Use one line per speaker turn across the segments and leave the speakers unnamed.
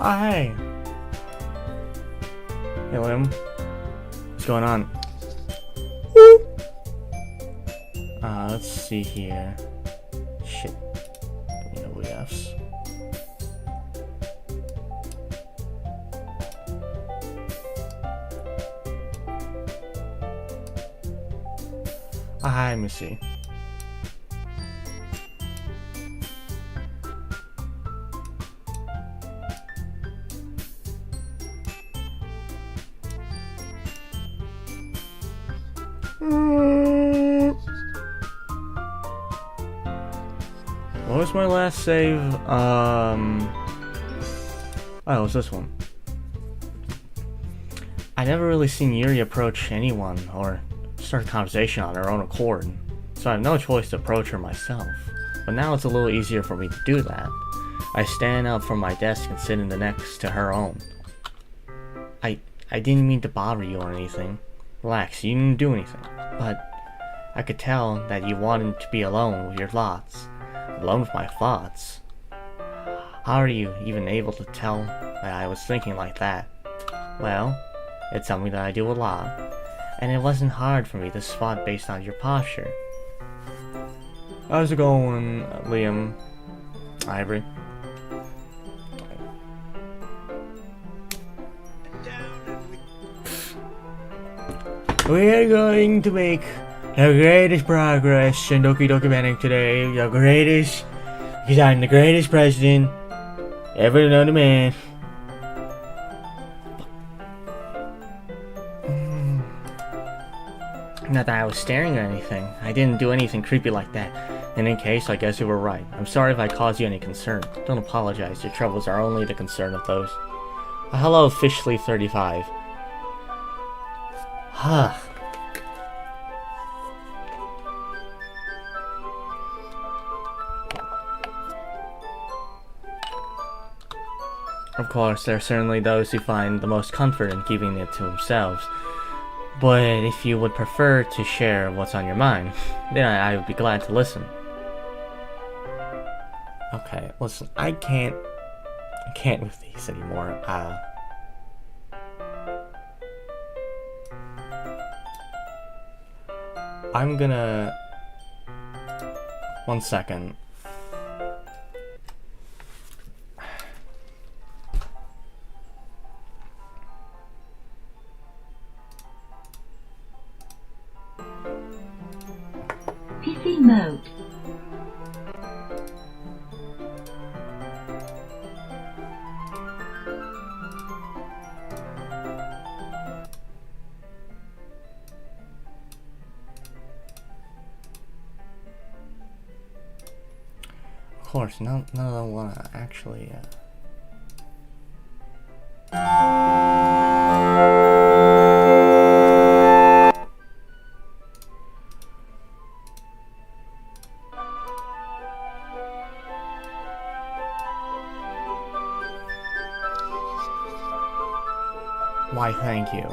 Oh, hey. Hey, Liam. What's going on? Let's see here. Shit. WFs. Oh, hi, Missy. What was my last save? Oh, it was this one. I never really seen Yuri approach anyone or start a conversation on her own accord, so I have no choice to approach her myself. But now it's a little easier for me to do that. I stand up from my desk and sit in the next to her own. I didn't mean to bother you or anything. Relax, you didn't do anything. But I could tell that you wanted to be alone with your thoughts. Alone with my thoughts? How are you even able to tell that I was thinking like that? Well, it's something that I do a lot, and it wasn't hard for me to spot based on your posture. How's it going, Liam? Ivory? We are going to make the greatest progress in Doki Doki Panic today. The greatest, because I'm the greatest president ever known to man. Not that I was staring or anything. I didn't do anything creepy like that. And in case, I guess you were right. I'm sorry if I caused you any concern. Don't apologize. Your troubles are only the concern of those. Hello, Fishly35. Huh. Of course, there are certainly those who find the most comfort in keeping it to themselves. But if you would prefer to share what's on your mind, then I would be glad to listen. Okay, listen, I can't with these anymore. I'm gonna... 1 second.
PC mode.
Of course, none of them wanna actually, Why, thank you.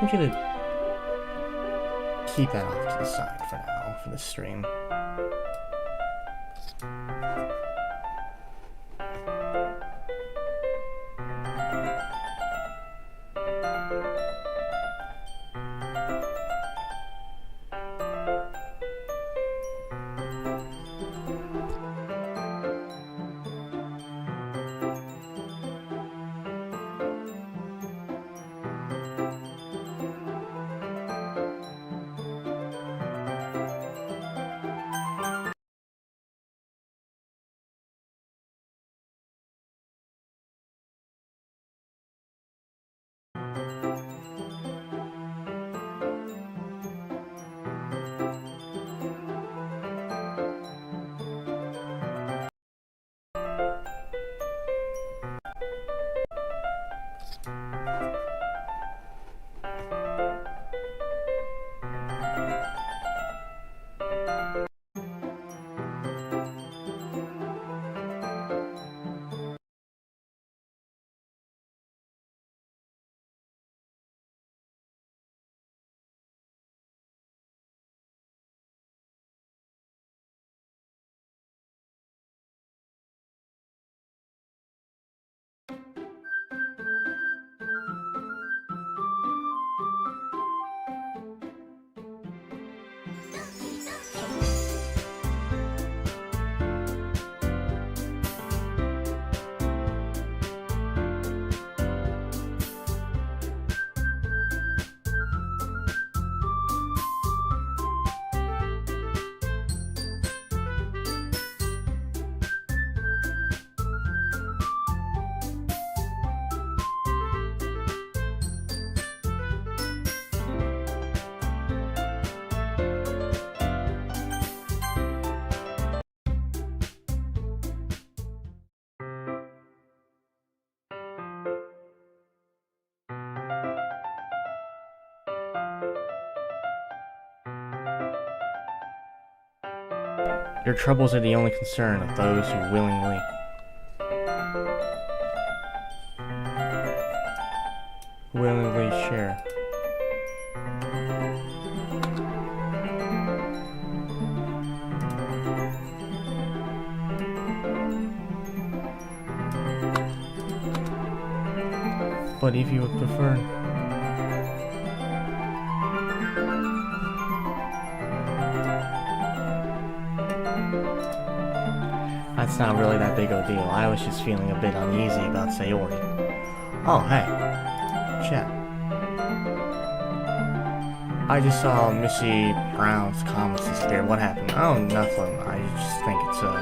I'm gonna keep that off to the side for now, for the stream. Your troubles are the only concern of those who willingly share. But if you would prefer, that's not really that big of a deal. I was just feeling a bit uneasy about Sayori. Oh, hey. Chat. I just saw Missy Brown's comments disappear. What happened? Oh, nothing. I just think it's a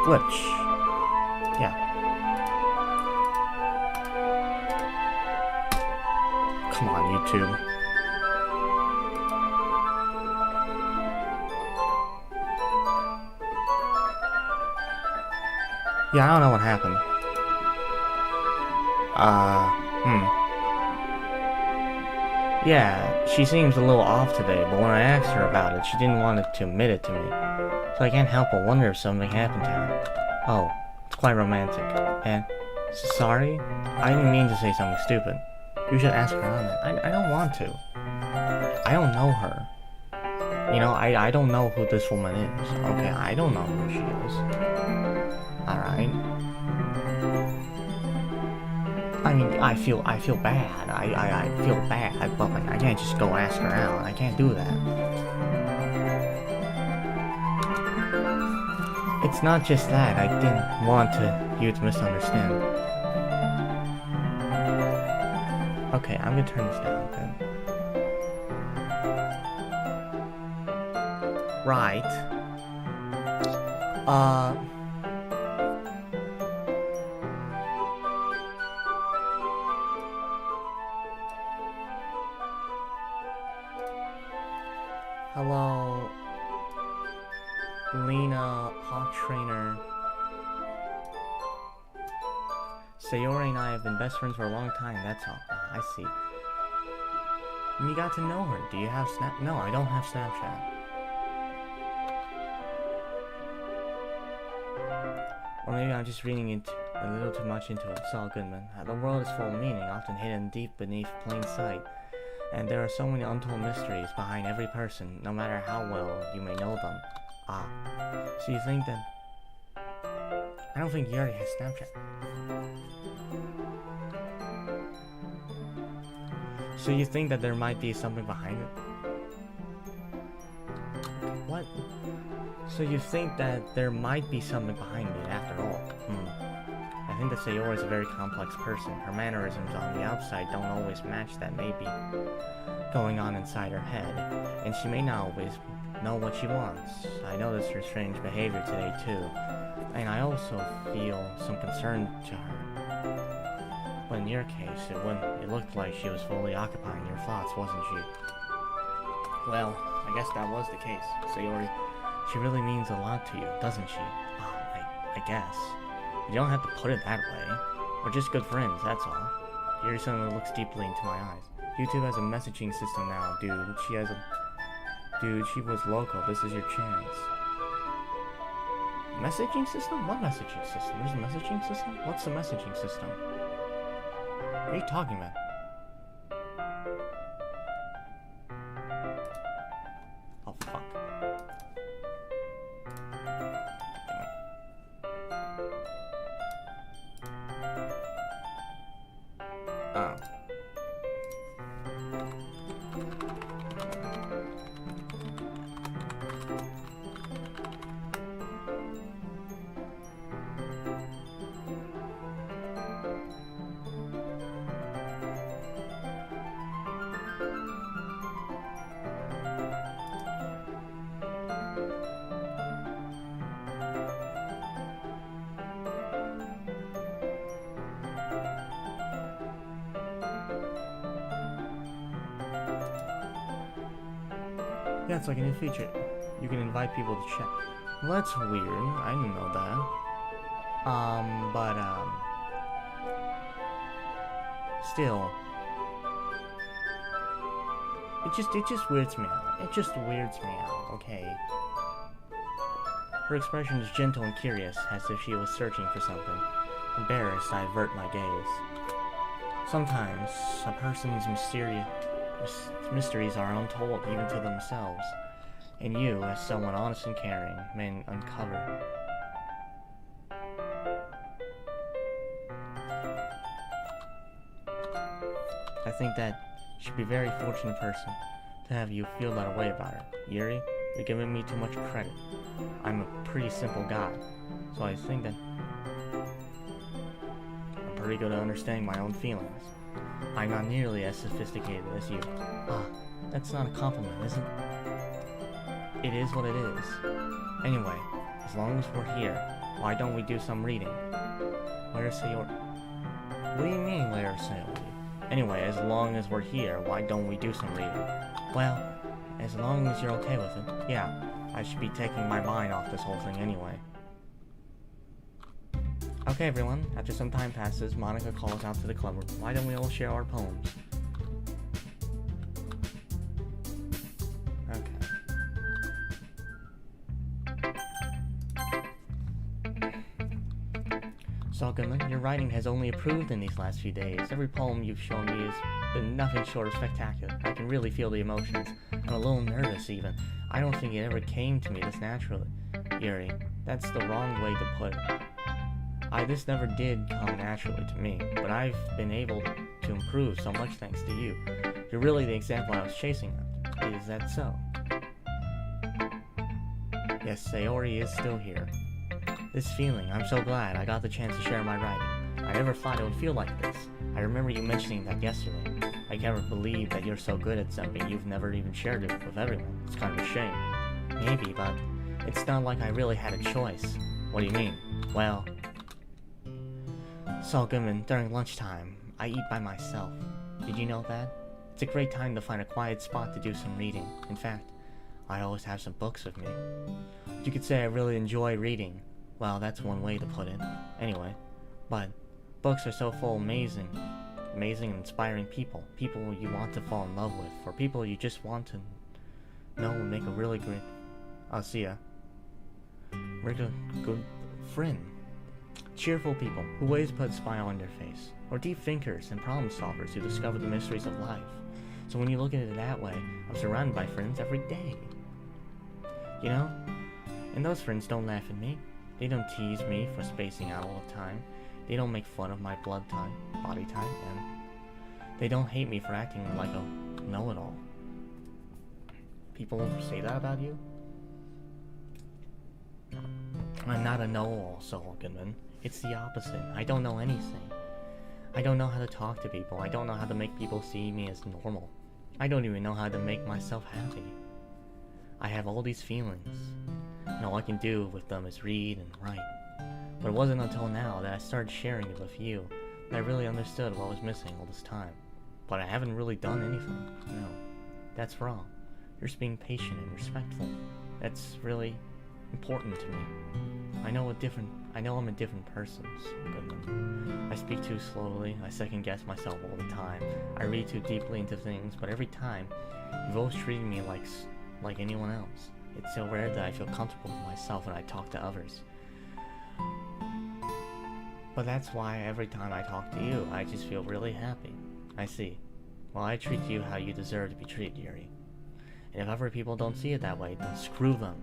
glitch. Yeah. Come on, YouTube. Yeah, I don't know what happened. Yeah, she seems a little off today, but when I asked her about it, she didn't want to admit it to me. So I can't help but wonder if something happened to her. Oh, it's quite romantic. And, sorry? I didn't mean to say something stupid. You should ask her on it. I don't want to. I don't know her. You know, I don't know who this woman is. Okay, I don't know who she is. Alright. I mean, I feel bad. I feel bad, but like, I can't just go ask her out. I can't do that. It's not just that. I didn't want you to misunderstand. Okay, I'm gonna turn this down, okay? Right. Hello, Lena, Hawk Trainer. Sayori and I have been best friends for a long time, that's all. I see. And you got to know her. Do you have Snap? No, I don't have Snapchat. Or maybe I'm just reading it a little too much into it. It's all good, man. The world is full of meaning, often hidden deep beneath plain sight. And there are so many untold mysteries behind every person, no matter how well you may know them. Ah. So you think that... I don't think Yuri has Snapchat. So you think that there might be something behind it? What? So you think that there might be something behind it after all? I think that Sayori is a very complex person. Her mannerisms on the outside don't always match that may be going on inside her head, and she may not always know what she wants. I noticed her strange behavior today too, and I also feel some concern to her. But in your case, it looked like she was fully occupying your thoughts, wasn't she? Well, I guess that was the case, Sayori. She really means a lot to you, doesn't she? I guess. You don't have to put it that way. We're just good friends, that's all. Yuri suddenly looks deeply into my eyes. YouTube has a messaging system now, dude. Dude, she was local. This is your chance. Messaging system? What messaging system? There's a messaging system? What's the messaging system? What are you talking about? Oh, fuck. Oh. Yeah, it's like a new feature. You can invite people to chat. Well, that's weird. I didn't know that. Still. It just weirds me out. It just weirds me out, okay? Her expression is gentle and curious, as if she was searching for something. Embarrassed, I avert my gaze. Sometimes, a person's mysteries are untold even to themselves, and you, as someone honest and caring, may uncover. I think that you should be a very fortunate person to have you feel that way about her. Yuri, you're giving me too much credit. I'm a pretty simple guy, so I think that I'm pretty good at understanding my own feelings. I'm not nearly as sophisticated as you. That's not a compliment, is it? It is what it is. Anyway, as long as we're here, why don't we do some reading? Where say your... What do you mean, where say we? Anyway, as long as we're here, why don't we do some reading? Well, as long as you're okay with it, yeah. I should be taking my mind off this whole thing anyway. Okay, everyone. After some time passes, Monica calls out to the club room. Why don't we all share our poems? Saul Goodman, your writing has only improved in these last few days. Every poem you've shown me has been nothing short of spectacular. I can really feel the emotions. I'm a little nervous even. I don't think it ever came to me this naturally. Yuri, that's the wrong way to put it. This never did come naturally to me, but I've been able to improve so much thanks to you. You're really the example I was chasing after. Is that so? Yes, Sayori is still here. This feeling, I'm so glad I got the chance to share my writing. I never thought it would feel like this. I remember you mentioning that yesterday. I can't believe that you're so good at something you've never even shared it with everyone. It's kind of a shame. Maybe, but it's not like I really had a choice. What do you mean? Well, Saul Goodman, during lunchtime, I eat by myself. Did you know that? It's a great time to find a quiet spot to do some reading. In fact, I always have some books with me. You could say I really enjoy reading. Well, that's one way to put it. Anyway, but books are so full of amazing and inspiring people. People you want to fall in love with, or people you just want to know will make a really great... I'll see ya. Good friend. Cheerful people who always put a smile on their face, or deep thinkers and problem solvers who discover the mysteries of life. So when you look at it that way, I'm surrounded by friends every day. You know? And those friends don't laugh at me. They don't tease me for spacing out all the time. They don't make fun of my body type, and they don't hate me for acting like a know-it-all. People say that about you? I'm not a know-all, Saul Goodman. It's the opposite. I don't know anything. I don't know how to talk to people. I don't know how to make people see me as normal. I don't even know how to make myself happy. I have all these feelings, and all I can do with them is read and write. But it wasn't until now that I started sharing it with you that I really understood what was missing all this time. But I haven't really done anything. No, that's wrong. You're just being patient and respectful. That's really important to me. I know I'm a different person, Goodman. I speak too slowly, I second guess myself all the time. I read too deeply into things, but every time, you've always treated me like anyone else. It's so rare that I feel comfortable with myself when I talk to others. But that's why every time I talk to you, I just feel really happy. I see. Well, I treat you how you deserve to be treated, Yuri. And if other people don't see it that way, then screw them.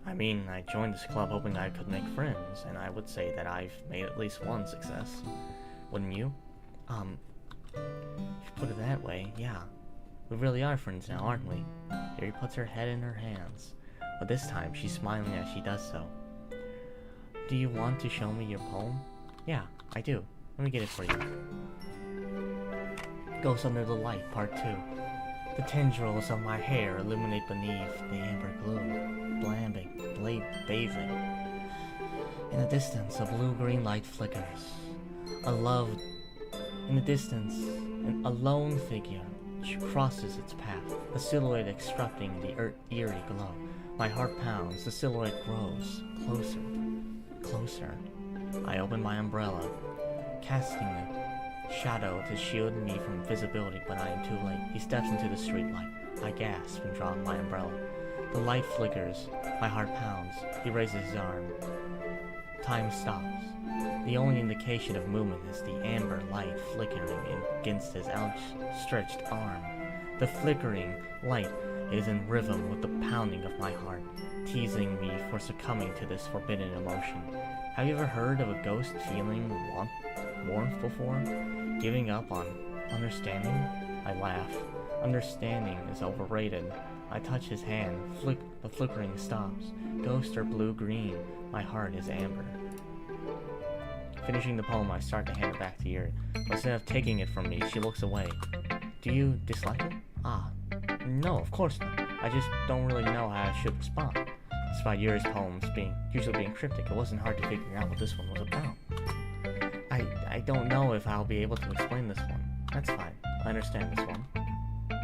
I mean, I joined this club hoping I could make friends, and I would say that I've made at least one success. Wouldn't you? If you put it that way, yeah. We really are friends now, aren't we? Yuri puts her head in her hands, but this time she's smiling as she does so. Do you want to show me your poem? Yeah, I do. Let me get it for you. Ghosts Under the Light, Part 2. The tendrils of my hair illuminate beneath the amber gloom, bathing. In the distance, a blue-green light flickers. In the distance, a lone figure crosses its path, a silhouette obstructing the eerie glow. My heart pounds, the silhouette grows closer. I open my umbrella, casting a shadow to shield me from visibility, but I am too late. He steps into the streetlight. I gasp and drop my umbrella. The light flickers. My heart pounds. He raises his arm. Time stops. The only indication of movement is the amber light flickering against his outstretched arm. The flickering light is in rhythm with the pounding of my heart, teasing me for succumbing to this forbidden emotion. Have you ever heard of a ghost feeling warmth before? Giving up on understanding? I laugh. Understanding is overrated. I touch his hand. The flickering stops. Ghosts are blue-green. My heart is amber. Finishing the poem, I start to hand it back to Yuri. Instead of taking it from me, she looks away. Do you dislike it? Ah, no, of course not. I just don't really know how I should respond. Despite Yuri's poems usually being cryptic, it wasn't hard to figure out what this one was about. I don't know if I'll be able to explain this one. That's fine. I understand this one.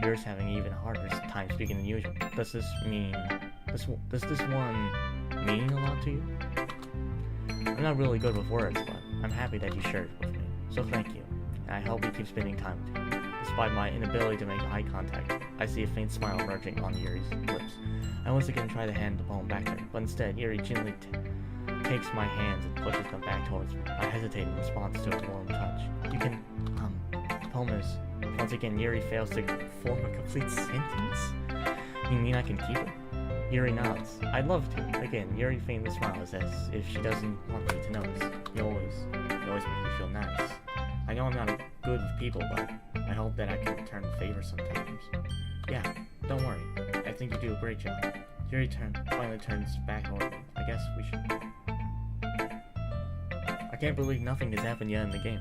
Yuri's having even harder time speaking than usual. Does this one mean a lot to you? I'm not really good with words, but I'm happy that you shared it with me. So thank you. And I hope we keep spending time with you. Despite my inability to make eye contact, I see a faint smile emerging on Yuri's lips. I once again try to hand the poem back to her, but instead, Yuri gently takes my hands and pushes them back towards me. I hesitate in response to a warm touch. You can, the poem is... Once again, Yuri fails to form a complete sentence? You mean I can keep it? Yuri nods. I'd love to. Again, Yuri faintly smiles as if she doesn't want me to notice. You always make me feel nice. I know I'm not good with people, but I hope that I can return the favor sometimes. Yeah, don't worry. I think you do a great job. Yuri finally turns back over me. I guess we should... I can't believe nothing has happened yet in the game.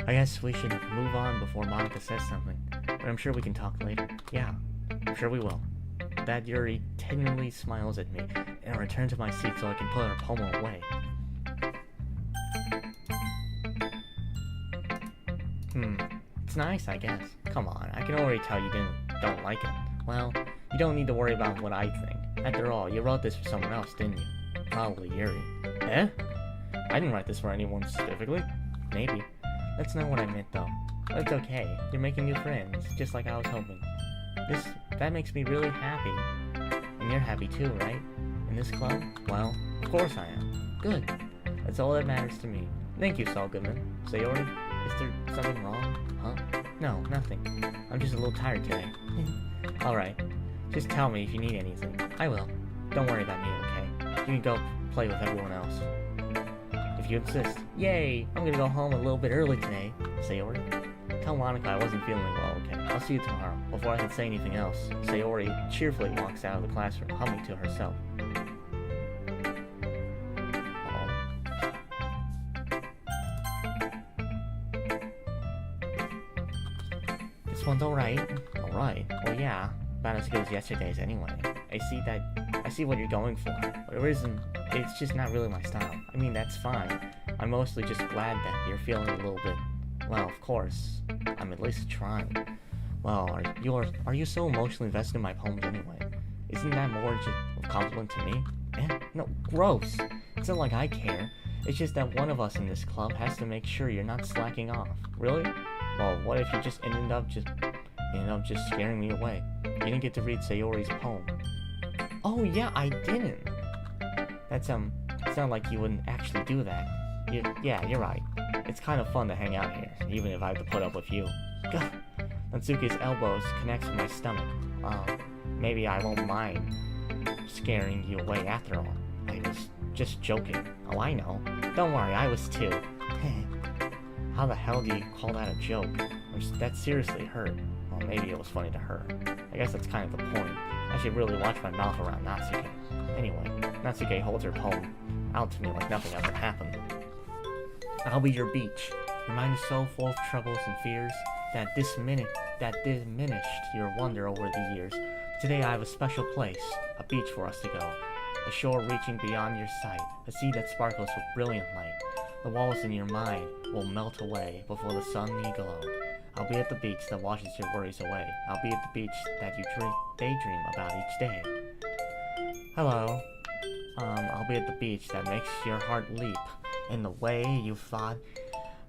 I guess we should move on before Monica says something. But I'm sure we can talk later. Yeah, I'm sure we will. That Yuri tenderly smiles at me, and I return to my seat so I can put her poem away. It's nice, I guess. Come on, I can already tell you don't like it. Well, you don't need to worry about what I think. After all, you wrote this for someone else, didn't you? Probably Yuri. Eh? I didn't write this for anyone specifically. Maybe. That's not what I meant, though. But it's okay. You're making new friends, just like I was hoping. That makes me really happy. And you're happy too, right? In this club? Well, of course I am. Good. That's all that matters to me. Thank you, Saul Goodman. Sayori, is there something wrong? Huh? No, nothing. I'm just a little tired today. Alright. Just tell me if you need anything. I will. Don't worry about me, okay? You can go play with everyone else. If you insist. Yay! I'm gonna go home a little bit early today. Sayori. Tell Monica I wasn't feeling well, okay? I'll see you tomorrow. Before I can say anything else, Sayori cheerfully walks out of the classroom, humming to herself. This one's alright. Alright. Well, yeah. About as good as yesterday's anyway. I see what you're going for. But it's just not really my style. I mean, that's fine. I'm mostly just glad that you're feeling a little bit... Well, of course. I'm at least trying. Well, are you so emotionally invested in my poems anyway? Isn't that more just a compliment to me? Eh? No, gross! It's not like I care. It's just that one of us in this club has to make sure you're not slacking off. Really? Well, what if you just ended up just scaring me away? You didn't get to read Sayori's poem. Oh yeah, I didn't! It's not like you wouldn't actually do that. Yeah, you're right. It's kind of fun to hang out here, even if I have to put up with you. God, Natsuki's elbows connect to my stomach. Maybe I won't mind scaring you away after all. I was just joking. Oh, I know. Don't worry, I was too. How the hell do you call that a joke? That seriously hurt. Well, maybe it was funny to her. I guess that's kind of the point. I should really watch my mouth around Natsuki. Anyway, Natsuki holds her poem out to me like nothing ever happened. I'll be your beach. Your mind is so full of troubles and fears that diminished your wonder over the years. Today I have a special place, a beach for us to go. A shore reaching beyond your sight, a sea that sparkles with brilliant light. The walls in your mind will melt away before the sun may glow. I'll be at the beach that washes your worries away. I'll be at the beach that you daydream about each day. Hello. I'll be at the beach that makes your heart leap in the way you thought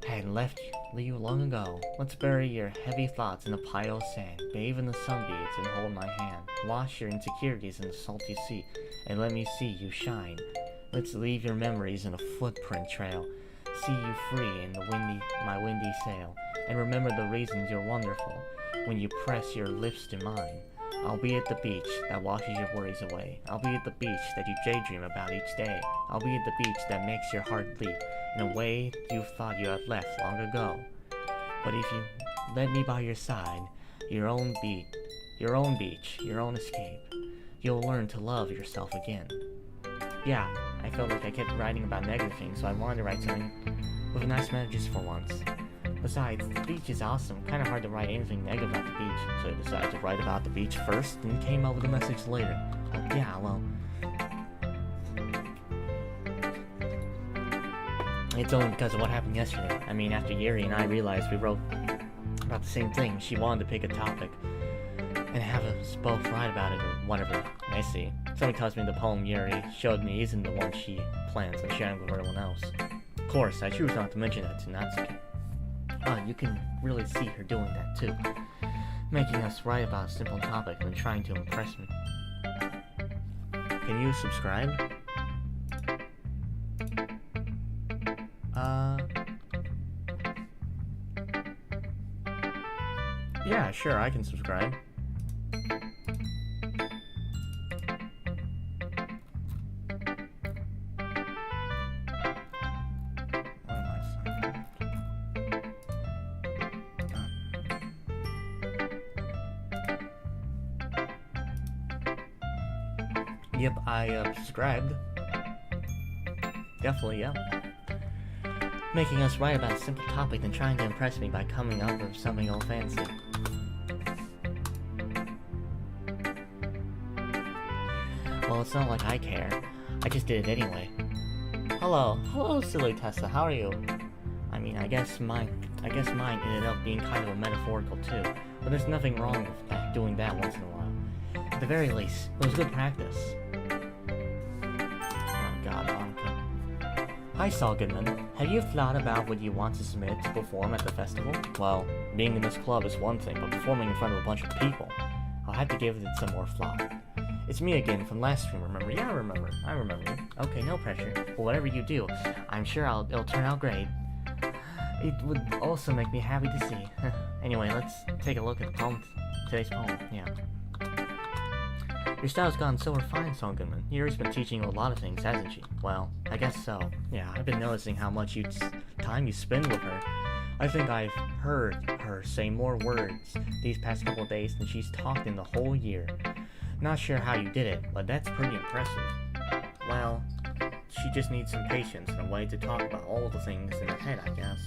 had left you long ago. Let's bury your heavy thoughts in a pile of sand, bathe in the sunbeams and hold my hand. Wash your insecurities in the salty sea, and let me see you shine. Let's leave your memories in a footprint trail. See you free in my windy sail, and remember the reasons you're wonderful when you press your lips to mine. I'll be at the beach that washes your worries away. I'll be at the beach that you daydream about each day. I'll be at the beach that makes your heart leap in a way you thought you had left long ago. But if you let me by your side, your own beach, your own escape, you'll learn to love yourself again. Yeah, I felt like I kept writing about negative things, so I wanted to write something with nice messages for once. Besides, the beach is awesome. Kind of hard to write anything negative about the beach, so I decided to write about the beach first, and came up with a message later. Oh, yeah, well, it's only because of what happened yesterday. I mean, after Yuri and I realized we wrote about the same thing, she wanted to pick a topic and have us both write about it or whatever. I see. Somebody tells me the poem Yuri showed me isn't the one she plans on sharing with everyone else. Of course, I choose not to mention that to Natsuki. You can really see her doing that too. Making us write about a simple topic and trying to impress me. Can you subscribe? Yeah, sure, I can subscribe. Yep, I subscribed. Definitely, yeah. Making us write about a simple topic and trying to impress me by coming up with something all fancy. Well, it's not like I care. I just did it anyway. Hello, silly Tessa. How are you? I mean, I guess mine ended up being kind of a metaphorical too. But there's nothing wrong with doing that once in a while. At the very least, it was good practice. Oh God, Monica. Hi, Saul Goodman. Have you thought about what you want to submit to perform at the festival? Well, being in this club is one thing, but performing in front of a bunch of people, I'll have to give it some more thought. It's me again from last stream, remember? Yeah, I remember. Okay, no pressure. But whatever you do, I'm sure it'll turn out great. It would also make me happy to see. Anyway, let's take a look at today's poem. Yeah. Your style's gotten so refined, Saul Goodman. Yuri's been teaching you a lot of things, hasn't she? Well, I guess so. Yeah, I've been noticing how much time you spend with her. I think I've heard her say more words these past couple of days than she's talked in the whole year. Not sure how you did it, but that's pretty impressive. Well, she just needs some patience and a way to talk about all the things in her head, I guess.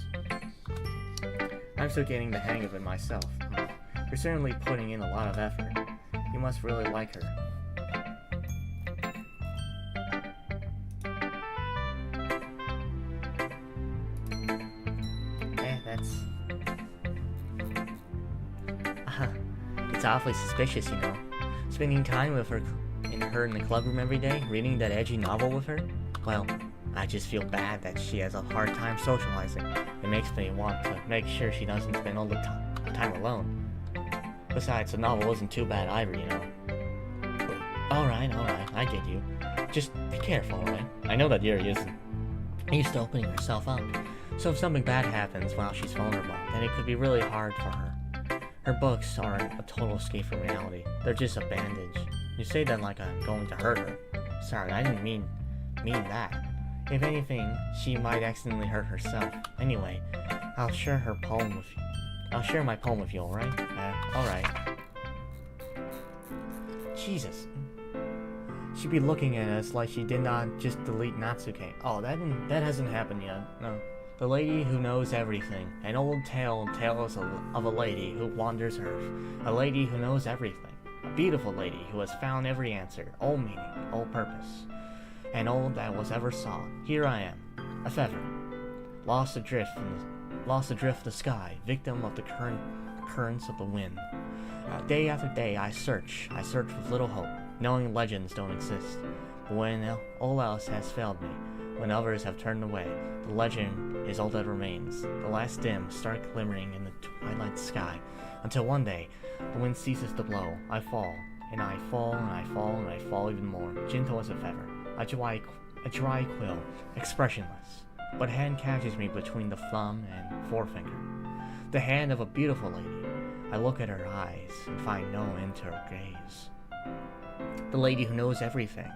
I'm still getting the hang of it myself. You're certainly putting in a lot of effort. You must really like her. That's... it's awfully suspicious, you know. Spending time with her in the club room every day, reading that edgy novel with her? Well, I just feel bad that she has a hard time socializing. It makes me want to make sure she doesn't spend all the time alone. Besides, the novel isn't too bad either, you know. Alright, I get you. Just be careful, alright? I know that Yuri isn't used to opening herself up, so if something bad happens while she's vulnerable, then it could be really hard for her. Her books aren't a total escape from reality. They're just a bandage. You say that like I'm going to hurt her. Sorry, I didn't mean that. If anything, she might accidentally hurt herself. Anyway, I'll share my poem with you, alright? Alright. Jesus. She'd be looking at us like she did not just delete Natsuke. Oh, that hasn't happened yet. No. The lady who knows everything. An old tale tells of a lady who wanders earth. A lady who knows everything. A beautiful lady who has found every answer, all meaning, all purpose, and all that was ever sought. Here I am, a feather, lost adrift the sky, victim of the currents of the wind. Day after day I search with little hope, knowing legends don't exist. But when all else has failed me, when others have turned away. The legend is all that remains, the last dim, stark glimmering in the twilight sky, until one day, the wind ceases to blow. I fall, and I fall, and I fall, and I fall even more, gentle as if ever. A dry quill, expressionless, but a hand catches me between the thumb and forefinger. The hand of a beautiful lady. I look at her eyes and find no end to her gaze. The lady who knows everything,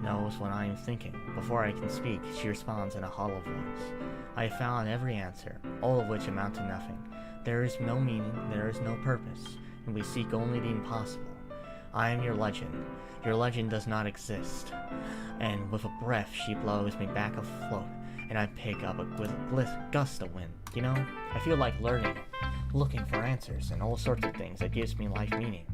knows what I am thinking. Before I can speak, she responds in a hollow voice. I have found every answer, all of which amount to nothing. There is no meaning, there is no purpose, and we seek only the impossible. I am your legend. Your legend does not exist. And with a breath, she blows me back afloat, and I pick up a gust of wind. You know, I feel like learning, looking for answers, and all sorts of things that gives me life meaning.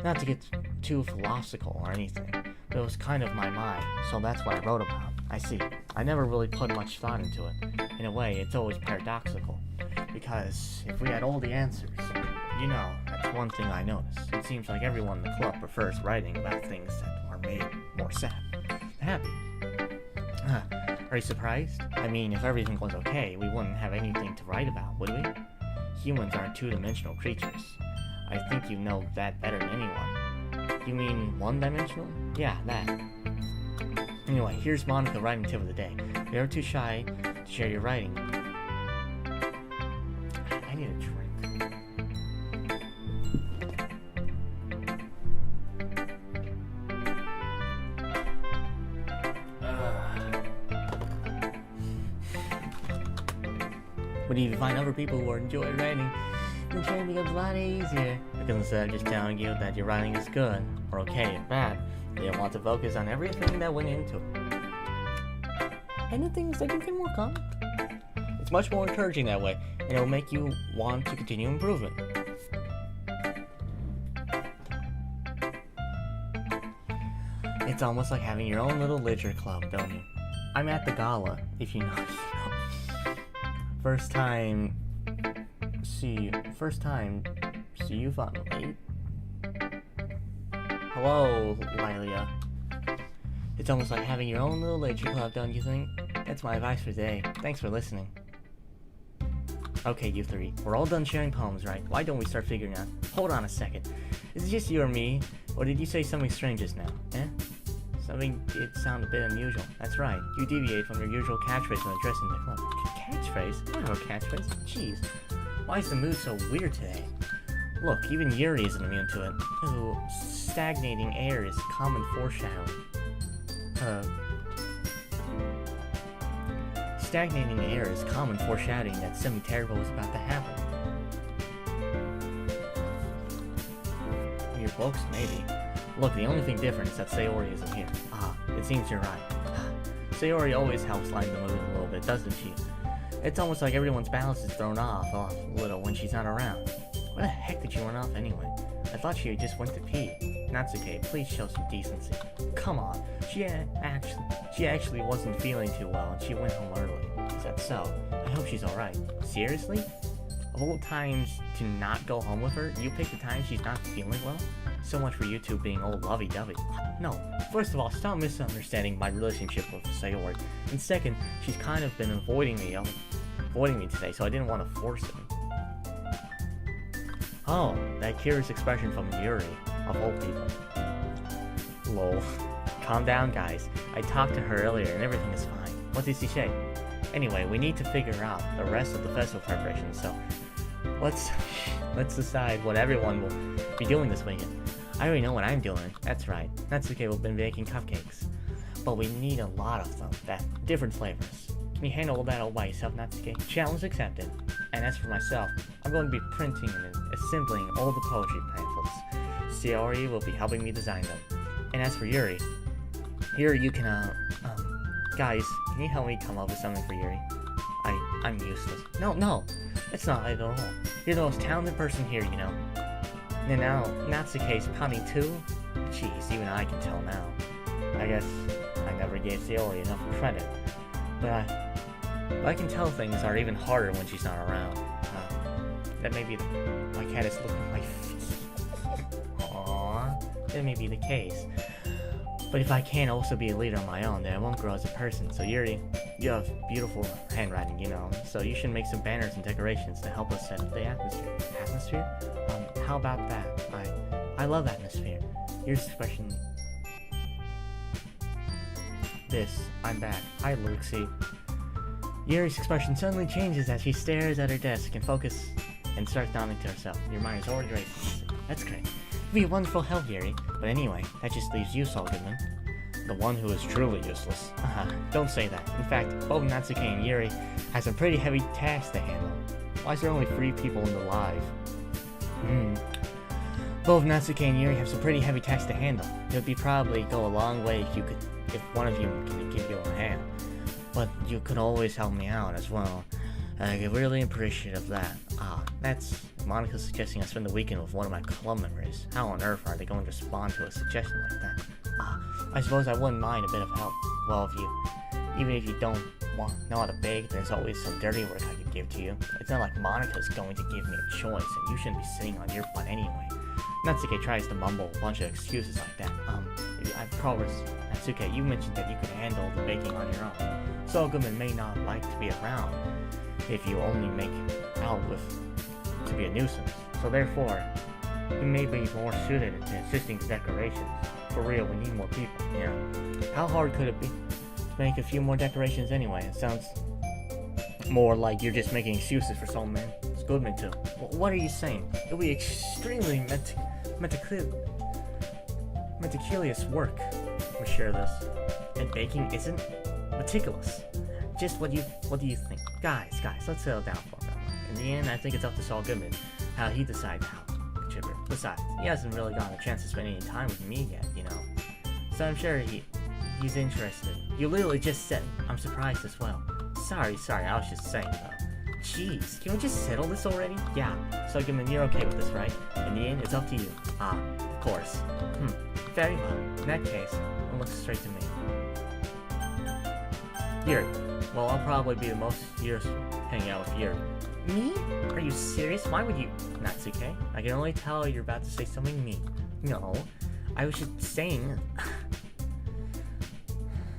Not to get too philosophical or anything, but it was kind of my mind, so that's what I wrote about. I see. I never really put much thought into it. In a way, it's always paradoxical, because if we had all the answers, you know, that's one thing I noticed. It seems like everyone in the club prefers writing about things that are made more sad than happy. Are you surprised? I mean, if everything was okay, we wouldn't have anything to write about, would we? Humans are two-dimensional creatures. I think you know that better than anyone. You mean one-dimensional? Yeah, that. Anyway, here's Monica writing tip of the day. If you're too shy to share your writing, I need a drink. But if you find other people who enjoy writing, then sharing becomes a lot easier. Because instead of just telling you that your writing is good, or okay, or bad, they want to focus on everything that went into it. And the things that you can work on. It's much more encouraging that way, and it'll make you want to continue improvement. It's almost like having your own little literature club, don't you? I'm at the gala, if you know. First time see you finally. Hello, Lilia. It's almost like having your own little literature club, don't you think? That's my advice for today. Thanks for listening. Okay, you three. We're all done sharing poems, right? Why don't we start figuring out? Hold on a second. Is it just you or me? Or did you say something strange just now? Eh? Something did sound a bit unusual. That's right. You deviate from your usual catchphrase when addressing the club. Catchphrase? I don't have a catchphrase. Jeez. Why is the mood so weird today? Look, even Yuri isn't immune to it. Ooh, stagnating air is common foreshadowing. Stagnating air is common foreshadowing that something terrible is about to happen. Your books, maybe. Look, the only thing different is that Sayori isn't here. Ah, it seems you're right. Sayori always helps lighten the mood a little bit, doesn't she? It's almost like everyone's balance is thrown off a little when she's not around. Where the heck did she run off anyway? I thought she just went to pee. Natsuke, please show some decency. Come on, she actually wasn't feeling too well and she went home early. Is that so? I hope she's alright. Seriously? Of all times to not go home with her, you pick the time she's not feeling well? So much for you two being all lovey-dovey. No, first of all, stop misunderstanding my relationship with Sayori. And second, she's kind of been avoiding me today, so I didn't want to force it. Oh, that curious expression from Yuri, of all people. Lol. Calm down, guys. I talked to her earlier and everything is fine. What did she say? Anyway, we need to figure out the rest of the festival preparations, so let's decide what everyone will be doing this weekend. I already know what I'm doing. That's right. Natsuke will be making cupcakes. But we need a lot of them, different flavors. Can you handle that all by yourself, Natsuke? Challenge accepted. And as for myself, I'm going to be printing and assembling all the poetry pamphlets. Sayori will be helping me design them. And as for Yuri, here you can, guys, can you help me come up with something for Yuri? I'm useless. No, that's not it at all. You're the most talented person here, you know. And now, Natsuke's pouting too? Jeez, even I can tell now. I guess I never gave Sayori enough credit. But I can tell things are even harder when she's not around. That may be my cat is looking at my feet. Aww, that may be the case. But if I can't also be a leader on my own, then I won't grow as a person. So Yuri, you have beautiful handwriting, you know. So you should make some banners and decorations to help us set the atmosphere. Atmosphere? How about that? I love atmosphere. Yuri's expression. I'm back. Hi, Luxie. Yuri's expression suddenly changes as she stares at her desk and focus and starts nodding to herself. Your mind is already ready. That's great. You'll be a wonderful help, Yuri. But anyway, that just leaves you, Saul Goodman. The one who is truly useless. Don't say that. In fact, both Natsuke and Yuri has some pretty heavy tasks to handle. Why is there only 3 people in the live? Both Natsuke and Yuri have some pretty heavy tasks to handle. It would probably go a long way if one of you can give you a hand. But you could always help me out as well. I get really appreciative of that. That's Monica suggesting I spend the weekend with one of my club members. How on earth are they going to respond to a suggestion like that? I suppose I wouldn't mind a bit of help. Well, even if you don't know how to bake, there's always some dirty work I could give to you. It's not like Monica's going to give me a choice, and you shouldn't be sitting on your butt anyway. Natsuke tries to mumble a bunch of excuses like that. Of course, Natsuke, you mentioned that you could handle the baking on your own. Saul Goodman may not like to be around if you only make out with to be a nuisance. So therefore, he may be more suited to assisting the decorations. For real, we need more people, yeah. How hard could it be to make a few more decorations anyway? It sounds more like you're just making excuses for Saul Goodman too. What are you saying? It'll be extremely meticulous work. We share this. And baking isn't meticulous. Just what do you think? Guys, let's settle down for a moment. In the end, I think it's up to Saul Goodman how he decides how to contribute. Besides, he hasn't really gotten a chance to spend any time with me yet, you know. So I'm sure he's interested. You literally just said, I'm surprised as well. Sorry, I was just saying though. Jeez, can we just settle this already? Yeah, so Goodman, you're okay with this, right? In the end, it's up to you. Of course. Very well. In that case, don't look straight to me. Yuri. Well, I'll probably be the most years hanging out with Yuri. Me? Are you serious? Why would you? Natsuke, I can only tell you're about to say something mean. No, I was just saying.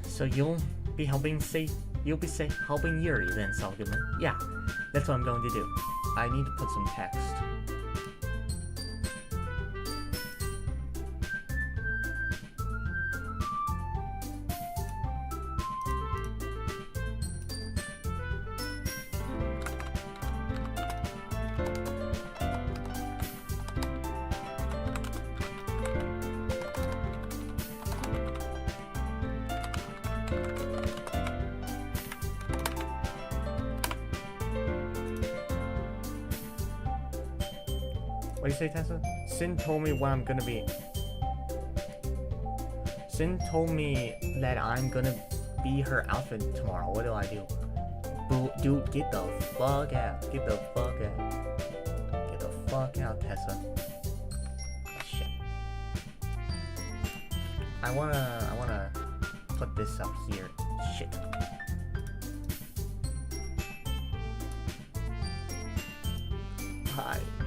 So you'll be helping helping Yuri then, Saul Goodman. Yeah, that's what I'm going to do. I need to put some text. What do you say, Tessa? Sin told me what I'm gonna be. Sin told me that I'm gonna be her outfit tomorrow. What do I do? Dude, get the fuck out. Get the fuck out. Get the fuck out, Tessa. Shit. I wanna put this up here. Shit.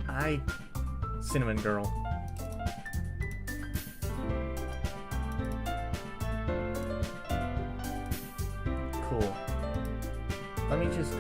Hi, Cinnamon Girl. Cool. Let me just,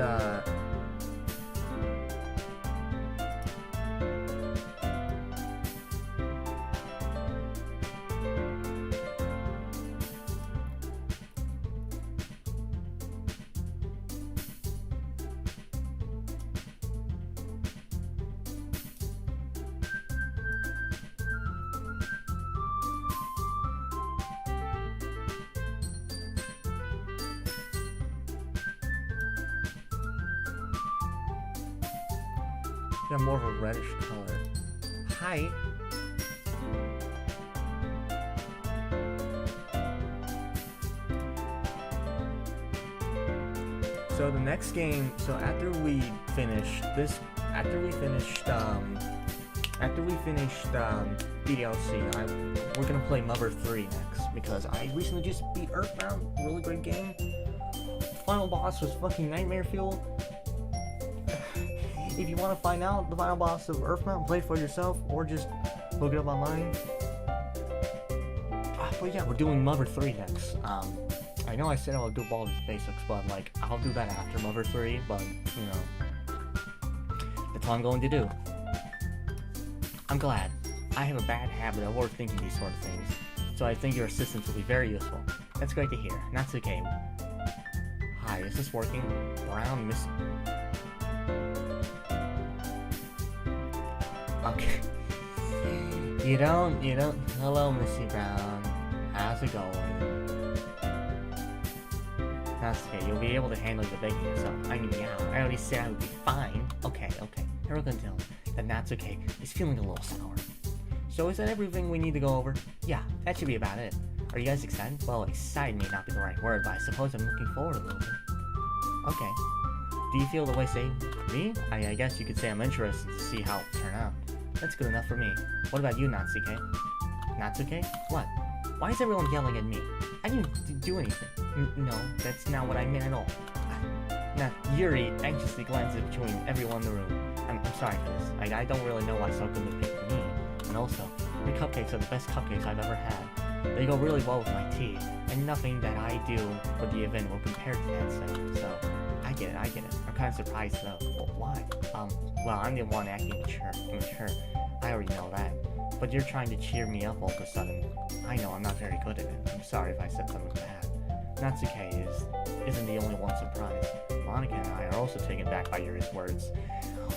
got more of a reddish color. Hi. So the next game, so after we finished DLC, we're gonna play Mother 3 next, because I recently just beat Earthbound, really great game. Final boss was fucking nightmare fuel. If you want to find out the final boss of Earthbound, play it for yourself, or just look it up online. But yeah, we're doing Mother 3 next. I know I said I would do Baldur's Basics, but like, I'll do that after Mother 3, but, you know, that's what I'm going to do. I'm glad. I have a bad habit of overthinking these sort of things, so I think your assistance will be very useful. That's great to hear. Natsuke. Hi, is this working? Brown missing. Okay. You don't, hello, Missy Brown. How's it going? That's okay, you'll be able to handle the baking yourself. I mean, yeah, I already said I would be fine. Okay. We're gonna tell that Natsuke is feeling a little sour. So is that everything we need to go over? Yeah, that should be about it. Are you guys excited? Well, excited may not be the right word, but I suppose I'm looking forward a little bit. Okay. Do you feel the way same? Me? I guess you could say I'm interested to see how it'll turn out. That's good enough for me. What about you, Natsuke? Natsuke? What? Why is everyone yelling at me? I didn't do anything. No, that's not what I meant at all. Now, Yuri anxiously glances between everyone in the room. I'm sorry for this. I don't really know why some people pick me. And also, the cupcakes are the best cupcakes I've ever had. They go really well with my tea, and nothing that I do for the event will compare to that stuff. So, I get it. I'm kind of surprised though. Well, why? Well, I'm the one acting immature. I already know that. But you're trying to cheer me up all of a sudden. I know I'm not very good at it. I'm sorry if I said something bad. Natsuke isn't the only one surprised. Monica and I are also taken back by Yuri's words.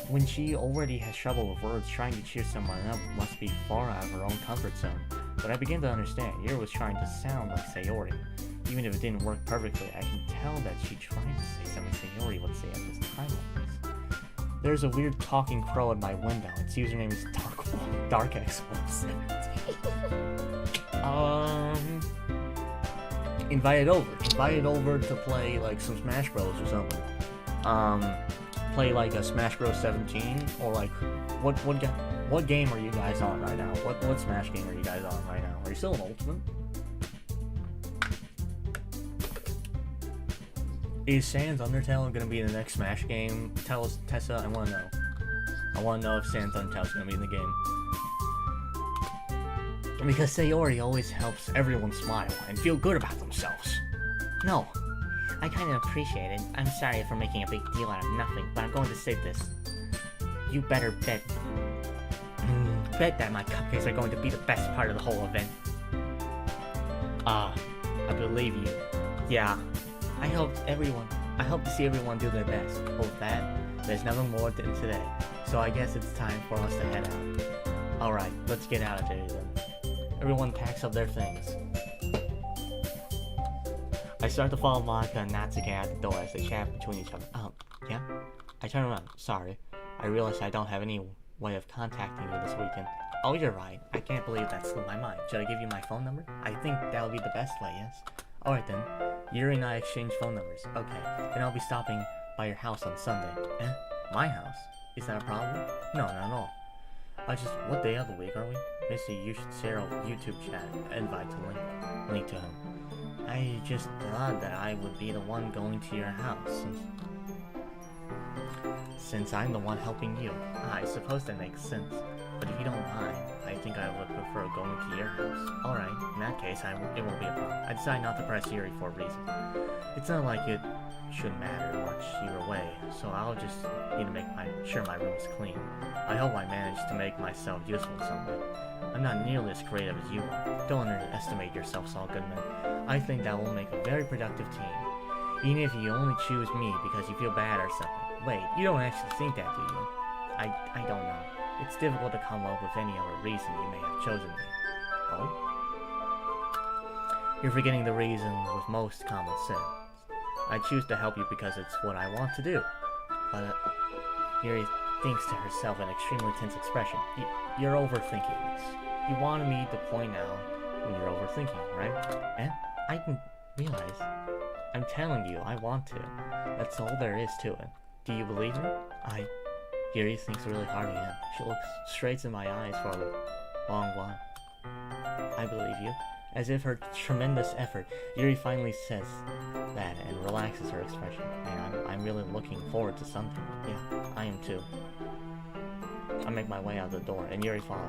When she already has trouble with words, trying to cheer someone up must be far out of her own comfort zone. But I begin to understand. Yuri was trying to sound like Sayori. Even if it didn't work perfectly, I can tell that she tried to say something Sayori would say at this time like this. There's a weird talking crow at my window. Its username is Dark Explosive. Invite it over to play like some Smash Bros or something. Play like a Smash Bros 17 or like what game are you guys on right now? What Smash game are you guys on right now? Are you still in Ultimate? Is Sans Undertale gonna be in the next Smash game? Tell us, Tessa. I wanna know. I wanna know if Sans Undertale is gonna be in the game. Because Sayori always helps everyone smile and feel good about themselves. No, I kinda appreciate it. I'm sorry for making a big deal out of nothing, but I'm going to say this. You better bet that my cupcakes are going to be the best part of the whole event. I believe you. Yeah, I hope to see everyone do their best. With that, there's nothing more than today. So I guess it's time for us to head out. Alright, let's get out of here then. Everyone packs up their things. I start to follow Monica and Natsuke out the door as they chat between each other. Yeah? I turn around. Sorry. I realize I don't have any way of contacting you this weekend. Oh, you're right. I can't believe that slipped my mind. Should I give you my phone number? I think that would be the best way, yes? Alright then. Yuri and I exchange phone numbers. Okay. Then I'll be stopping by your house on Sunday. Eh? My house? Is that a problem? No, not at all. What day of the week are we? Missy, you should share a YouTube chat invite to link to him. I just thought that I would be the one going to your house since I'm the one helping you. I suppose that makes sense. But if you don't mind, I think I would prefer going to your house. Alright, in that case, it won't be a problem. I decided not to press Yuri for a reason. It's not like it shouldn't matter much either way, so I'll just need to make sure my room is clean. I hope I manage to make myself useful in some way. I'm not nearly as creative as you are. Don't underestimate yourself, Saul Goodman. I think that will make a very productive team. Even if you only choose me because you feel bad or something. Wait, you don't actually think that, do you? I don't know. It's difficult to come up with any other reason you may have chosen me. Oh? You're forgetting the reason with most common sense. I choose to help you because it's what I want to do. But Yuri thinks to herself an extremely tense expression. You're overthinking this. You wanted me to point out when you're overthinking, right? Eh? I didn't realize. I'm telling you, I want to. That's all there is to it. Do you believe me? Yuri thinks really hard again. She looks straight in my eyes for a long while. I believe you. As if her tremendous effort, Yuri finally says that and relaxes her expression. And I'm really looking forward to something. Yeah, I am too. I make my way out the door, and Yuri follows.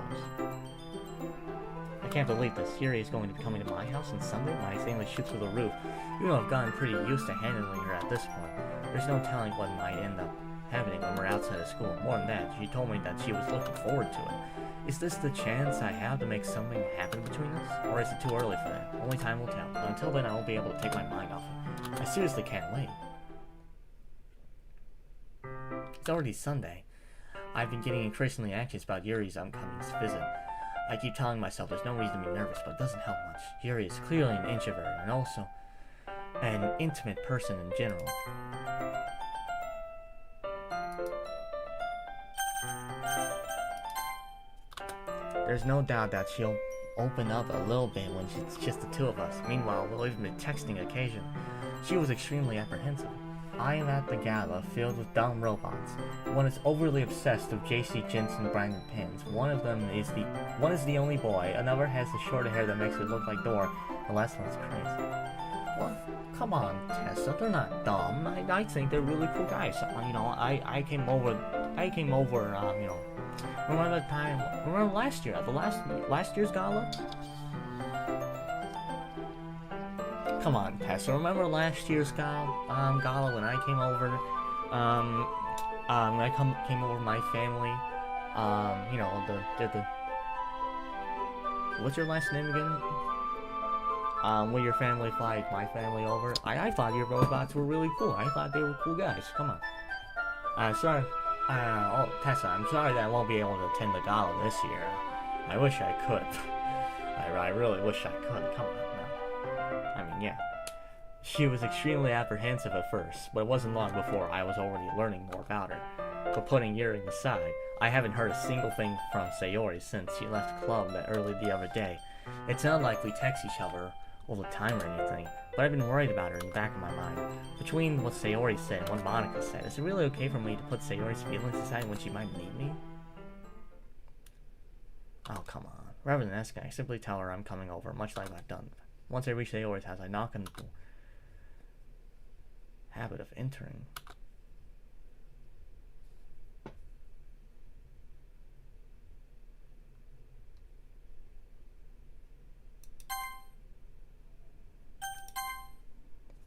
I can't believe this. Yuri is going to be coming to my house on Sunday when I accidentally shoot through the roof. You know, I've gotten pretty used to handling her at this point. There's no telling what might end up happening when we're outside of school. More than that, she told me that she was looking forward to it. Is this the chance I have to make something happen between us? Or is it too early for that? Only time will tell. But until then, I won't be able to take my mind off it. I seriously can't wait. It's already Sunday. I've been getting increasingly anxious about Yuri's upcoming visit. I keep telling myself there's no reason to be nervous, but it doesn't help much. Yuri is clearly an introvert and also an intimate person in general. There's no doubt that she'll open up a little bit when it's just the two of us. Meanwhile, we'll even be texting occasionally. She was extremely apprehensive. I am at the gala filled with dumb robots. One is overly obsessed with J.C. Jensen branded pins. One is the only boy. Another has the short hair that makes it look like Dora. The last one's crazy. What? Come on, Tessa. They're not dumb. I think they're really cool guys. You know, I came over. You know. Remember the time? Remember last year? The last year's gala? Come on, Tessa. Remember last year's gala when I came over? When I came over with my family. You know, the what's your last name again? When your family flied my family over. I thought your robots were really cool. I thought they were cool guys. Come on. Sorry. Oh, Tessa, I'm sorry that I won't be able to attend the gala this year. I wish I could. I really wish I could. Come on now. I mean, yeah. She was extremely apprehensive at first, but it wasn't long before I was already learning more about her. But putting Yuri aside, I haven't heard a single thing from Sayori since she left club that early the other day. It's not like we text each other all the time or anything, but I've been worried about her in the back of my mind. Between what Sayori said and what Monica said, is it really okay for me to put Sayori's feelings aside when she might need me? Oh, come on. Rather than asking, I simply tell her I'm coming over, much like I've done. Once I reach Sayori's house, I knock on the door. Habit of entering.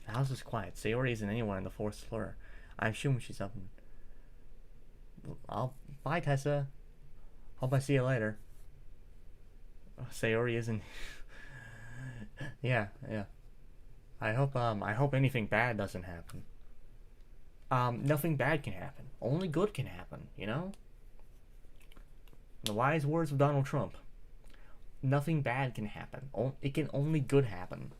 The house is quiet. Sayori isn't anywhere on the fourth floor. I assume she's up. Bye, Tessa. Hope I see you later. Sayori isn't. Yeah. I hope anything bad doesn't happen. Nothing bad can happen. Only good can happen, you know? The wise words of Donald Trump. Nothing bad can happen. It can only good happen.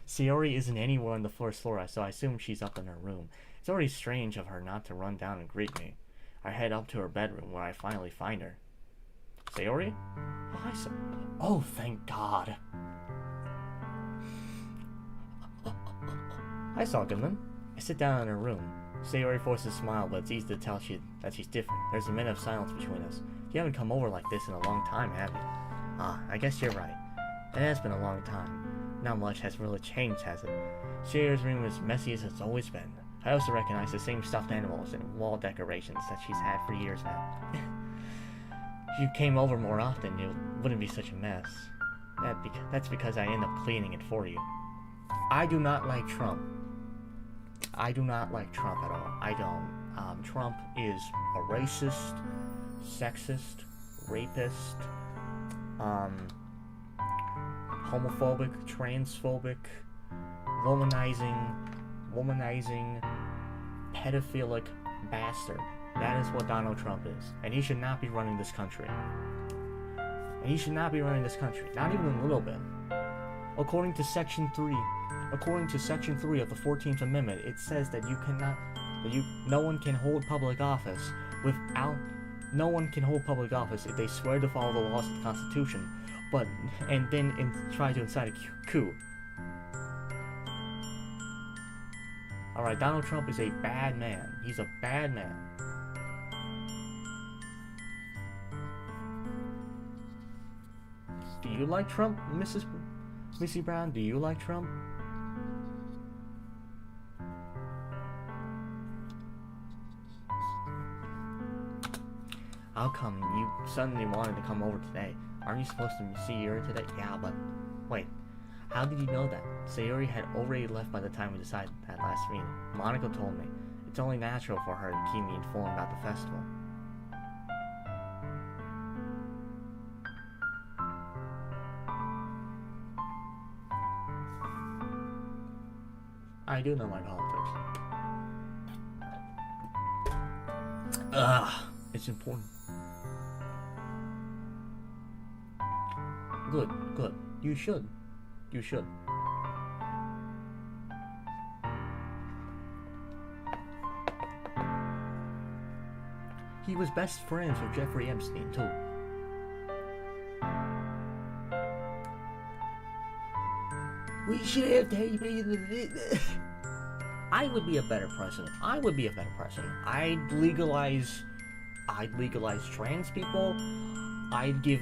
Sayori isn't anywhere on the first floor, so I assume she's up in her room. It's already strange of her not to run down and greet me. I head up to her bedroom where I finally find her. Sayori? Oh, thank God. Hi, Salkinman. I sit down in her room. Sayori forces a smile, but it's easy to tell that she's different. There's a minute of silence between us. You haven't come over like this in a long time, have you? Ah, I guess you're right. It has been a long time. Not much has really changed, has it? Sayori's room is messy as it's always been. I also recognize the same stuffed animals and wall decorations that she's had for years now. If you came over more often, it wouldn't be such a mess. That's because I end up cleaning it for you. I do not like Trump. I do not like Trump at all. I don't. Trump is a racist, sexist, rapist, homophobic, transphobic, womanizing, pedophilic bastard. That is what Donald Trump is. And he should not be running this country. Not even a little bit. According to Section 3 of the 14th Amendment, it says that no one can hold public office if they swear to follow the laws of the Constitution, and then try to incite a coup. Alright, Donald Trump is a bad man. He's a bad man. Do you like Trump, Missy Brown? Do you like Trump? How come you suddenly wanted to come over today? Aren't you supposed to see Yuri today? Yeah, but wait. How did you know that? Sayori had already left by the time we decided that last meeting. Monica told me. It's only natural for her to keep me informed about the festival. I do know my politics. Ugh, it's important. Good, good. You should. You should. He was best friends with Jeffrey Epstein, too. We should have I would be a better president. I would be a better president. I'd legalize trans people. I'd give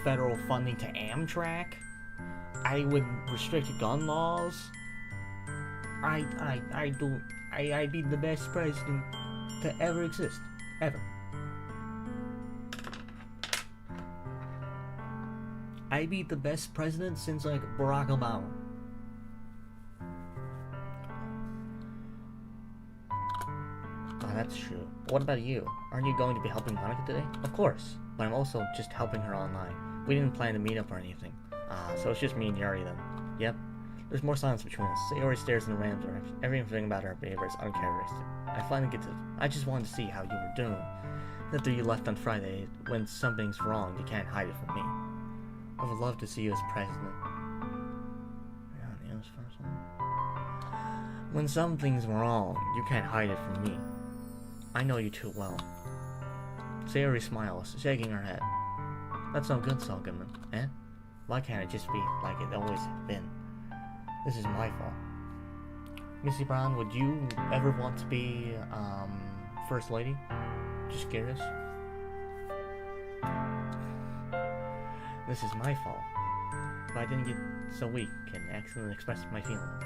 federal funding to Amtrak. I would restrict gun laws. I'd be the best president to ever exist. Ever. I'd be the best president since, like, Barack Obama. Oh, that's true. What about you? Aren't you going to be helping Monica today? Of course, but I'm also just helping her online. We didn't plan to meet up or anything. So it's just me and Yuri then. Yep. There's more silence between us. Sayori stares in a random direction. Everything about her behavior is uncharacteristic. I just wanted to see how you were doing. After you left on Friday, when something's wrong, you can't hide it from me. I would love to see you as president. When something's wrong, you can't hide it from me. I know you too well. Sayori smiles, shaking her head. That's no good, Salgaman. Eh? Why can't it just be like it always has been? This is my fault. Missy Brown, would you ever want to be, First Lady? Just curious. This is my fault. But I didn't get so weak and accidentally express my feelings.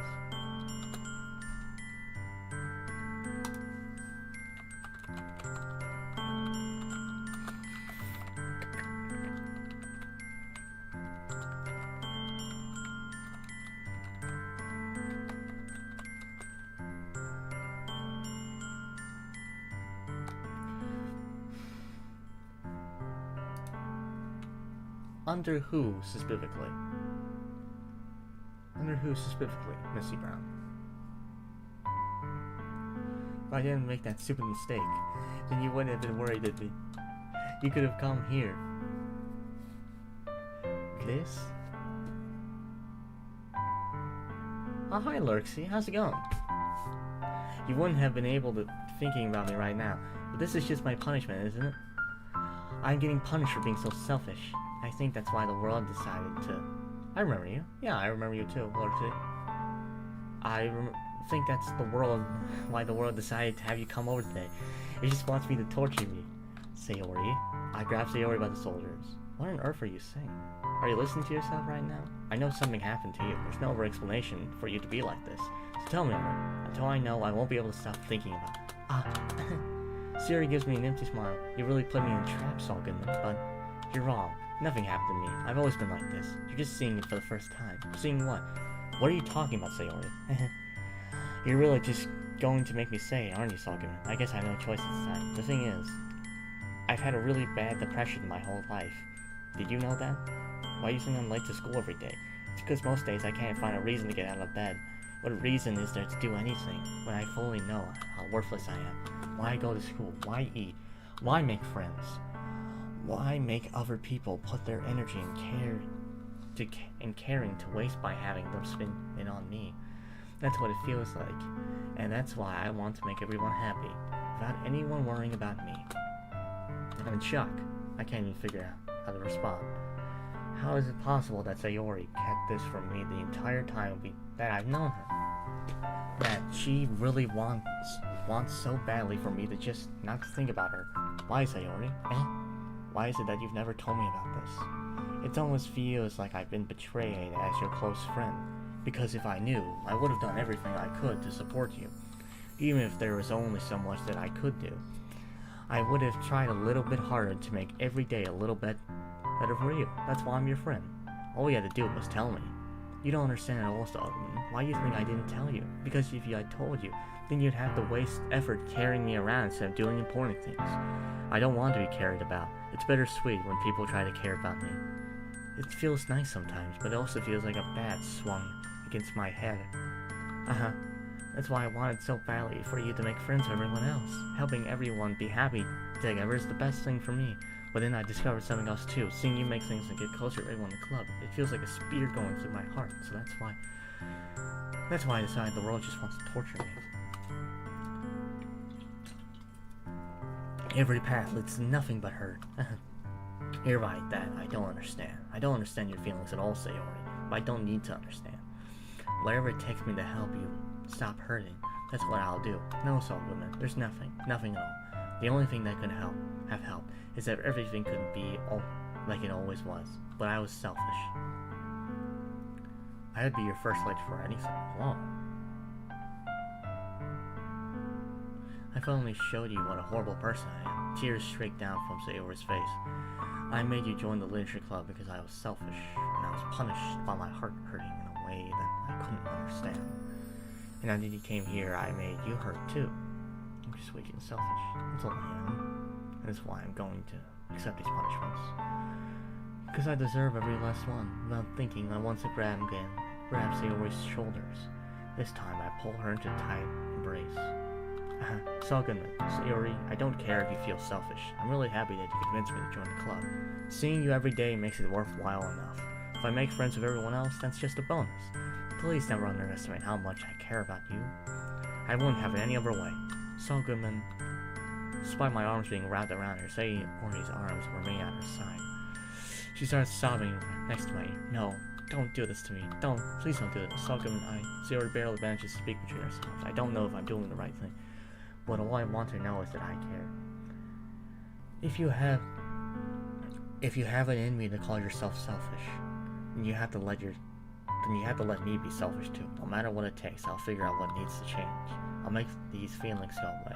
Under who specifically? Under who specifically, Missy Brown? If I didn't make that stupid mistake, then you wouldn't have been worried at me. You could have come here. This? Oh, hi Lurksy, how's it going? You wouldn't have been able to thinking about me right now, but this is just my punishment, isn't it? I'm getting punished for being so selfish. I think that's why the world decided to... I remember you. Yeah, I remember you too, Lurksy. Think that's why the world decided to have you come over today. It just wants me to torture me. Sayori. I grabbed Sayori by the shoulders. What on earth are you saying? Are you listening to yourself right now? I know something happened to you. There's no other explanation for you to be like this. So tell me already. Until I know, I won't be able to stop thinking about it. Sayori gives me an empty smile. You really put me in a trap, Salgan, but you're wrong. Nothing happened to me. I've always been like this. You're just seeing it for the first time. Seeing what? What are you talking about, Sayori? You're really just going to make me say, aren't you, Salgan? I guess I have no choice this time. The thing is, I've had a really bad depression my whole life. Did you know that? Why do you think I'm late to school every day? It's because most days I can't find a reason to get out of bed. What reason is there to do anything when I fully know how worthless I am? Why go to school? Why eat? Why make friends? Why make other people put their energy and caring to waste by having them spend it on me? That's what it feels like, and that's why I want to make everyone happy, without anyone worrying about me. I'm in shock. I can't even figure out how to respond. How is it possible that Sayori kept this from me the entire time that I've known her? That she really wants so badly for me to just not think about her. Why, Sayori? Eh? Why is it that you've never told me about this? It almost feels like I've been betrayed as your close friend. Because if I knew, I would have done everything I could to support you. Even if there was only so much that I could do. I would have tried a little bit harder to make every day a little bit Better for you. That's why I'm your friend. All you had to do was tell me. You don't understand at all, Solomon. Why do you think I didn't tell you? Because if I told you, then you'd have to waste effort carrying me around instead of doing important things. I don't want to be carried about. It's bittersweet when people try to care about me. It feels nice sometimes, but it also feels like a bat swung against my head. That's why I wanted so badly for you to make friends with everyone else. Helping everyone be happy together is the best thing for me. But then I discovered something else too. Seeing you make things and get closer to everyone in the club, it feels like a spear going through my heart. So that's why I decided the world just wants to torture me. Every path leads to nothing but hurt. You're right, that I don't understand. I don't understand your feelings at all, Sayori, but I don't need to understand. Whatever it takes me to help you stop hurting, that's what I'll do. No, Solomon, there's nothing at all. The only thing that could have helped is that everything couldn't be all like it always was. But I was selfish. I'd be your first lady for anything. Whoa. I finally showed you what a horrible person I am. Tears streaked down from Sayori's face. I made you join the literature club because I was selfish, and I was punished by my heart hurting in a way that I couldn't understand. And now that you came here, I made you hurt too. I'm just weak and selfish. That's all I am. And that's why I'm going to accept these punishments. Because I deserve every last one. Without thinking, I once again grabbed Sayori's shoulders. This time, I pull her into a tight embrace. Solomon, Sayori, I don't care if you feel selfish. I'm really happy that you convinced me to join the club. Seeing you every day makes it worthwhile enough. If I make friends with everyone else, that's just a bonus. Please never underestimate how much I care about you. I wouldn't have it any other way. Solomon, despite my arms being wrapped around her, Sayori's arms were made at her side. She started sobbing next to me. No, don't do this to me. Please don't do this. Solomon, Sayori barely manages to speak between ourselves. I don't know if I'm doing the right thing. But all I want to know is that I care. If you have it in me to call yourself selfish, then you have to let me be selfish too. No matter what it takes, I'll figure out what needs to change. I'll make these feelings go away.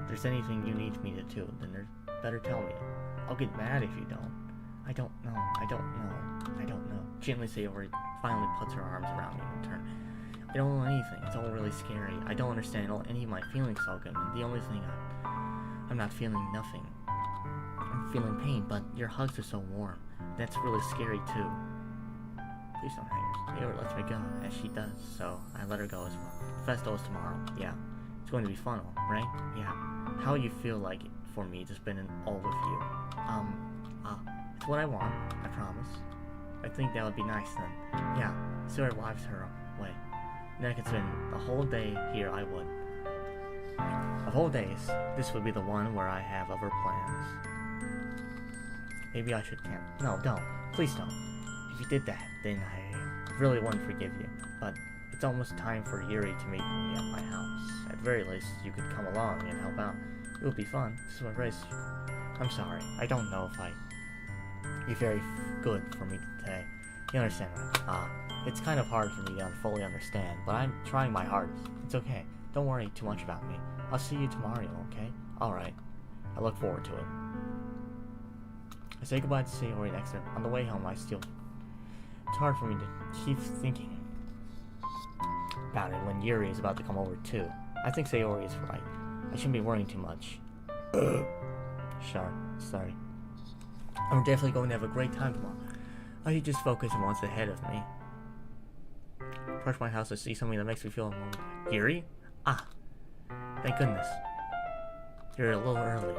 If there's anything you need me to do, then better tell me. I'll get mad if you don't. I don't know. Gently Sayori finally puts her arms around me in turn. I don't know anything. It's all really scary. I don't understand any of my feelings, Solomon. The only thing I'm not feeling nothing. I'm feeling pain, but your hugs are so warm. That's really scary too. Please don't hang her. Sayori lets me go, as she does, so I let her go as well. The festival is tomorrow. Yeah. It's going to be fun, right? Yeah. How would you feel like for me to spend it all with you? It's what I want, I promise. I think that would be nice then. Yeah. Sayori wipes her away. Then I could spend the whole day here, I would. Of whole days, this would be the one where I have other plans. Maybe I should camp. No, don't. Please don't. If you did that, then I really wouldn't forgive you. But it's almost time for Yuri to meet me at my house. At the very least, you could come along and help out. It would be fun. This is my race. I'm sorry. I don't know if I'd be very good for me today. You understand, right? It's kind of hard for me to fully understand, but I'm trying my hardest. It's okay. Don't worry too much about me. I'll see you tomorrow, okay? Alright. I look forward to it. I say goodbye to Sayori next time. On the way home, it's hard for me to keep thinking about it when Yuri is about to come over too. I think Sayori is right. I shouldn't be worrying too much. Sorry. I'm definitely going to have a great time tomorrow. I should just focus on what's ahead of me. Approach my house to see something that makes me feel a moment. Yuri? Thank goodness. You're a little early.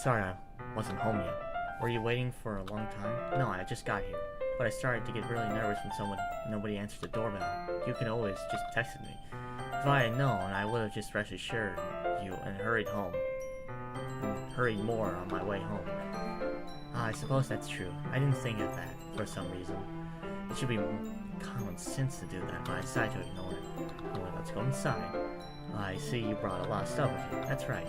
Sorry I wasn't home yet. Were you waiting for a long time? No, I just got here. But I started to get really nervous when nobody answered the doorbell. You could always just texted me. If I had known, I would have just rest assured you and hurried home. And hurried more on my way home. I suppose that's true. I didn't think of that for some reason. It should be common sense to do that, but I decided to ignore it. Anyway, let's go inside. I see you brought a lot of stuff with you. That's right.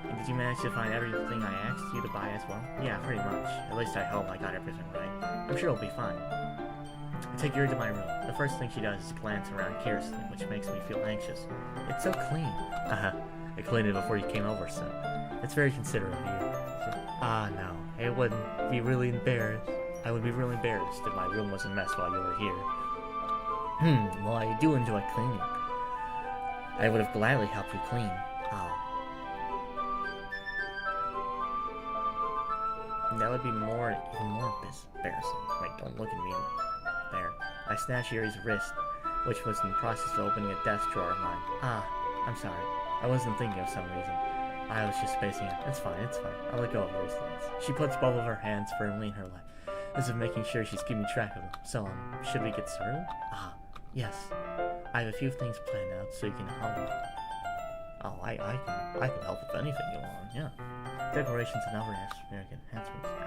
And did you manage to find everything I asked you to buy as well? Yeah, pretty much. At least I hope I got everything right. I'm sure it'll be fine. I take Yuri to my room. The first thing she does is glance around curiously, which makes me feel anxious. It's so clean. I cleaned it before you came over, so it's very considerate of you. No. It wouldn't be really embarrassed. I would be really embarrassed if my room was a mess while you were here. Well, I do enjoy cleaning. I would have gladly helped you clean. That would be even more embarrassing. Wait, don't look at me there. I snatched Yuri's wrist, which was in the process of opening a desk drawer of mine. I'm sorry. I wasn't thinking of some reason. I was just spacing it. It's fine. I'll let go of Yuri's things. She puts both of her hands firmly in her lap, as if making sure she's keeping track of them. So, should we get started? Yes. I have a few things planned out, so you can help me. Oh, I can help with anything you want, yeah. Decorations and other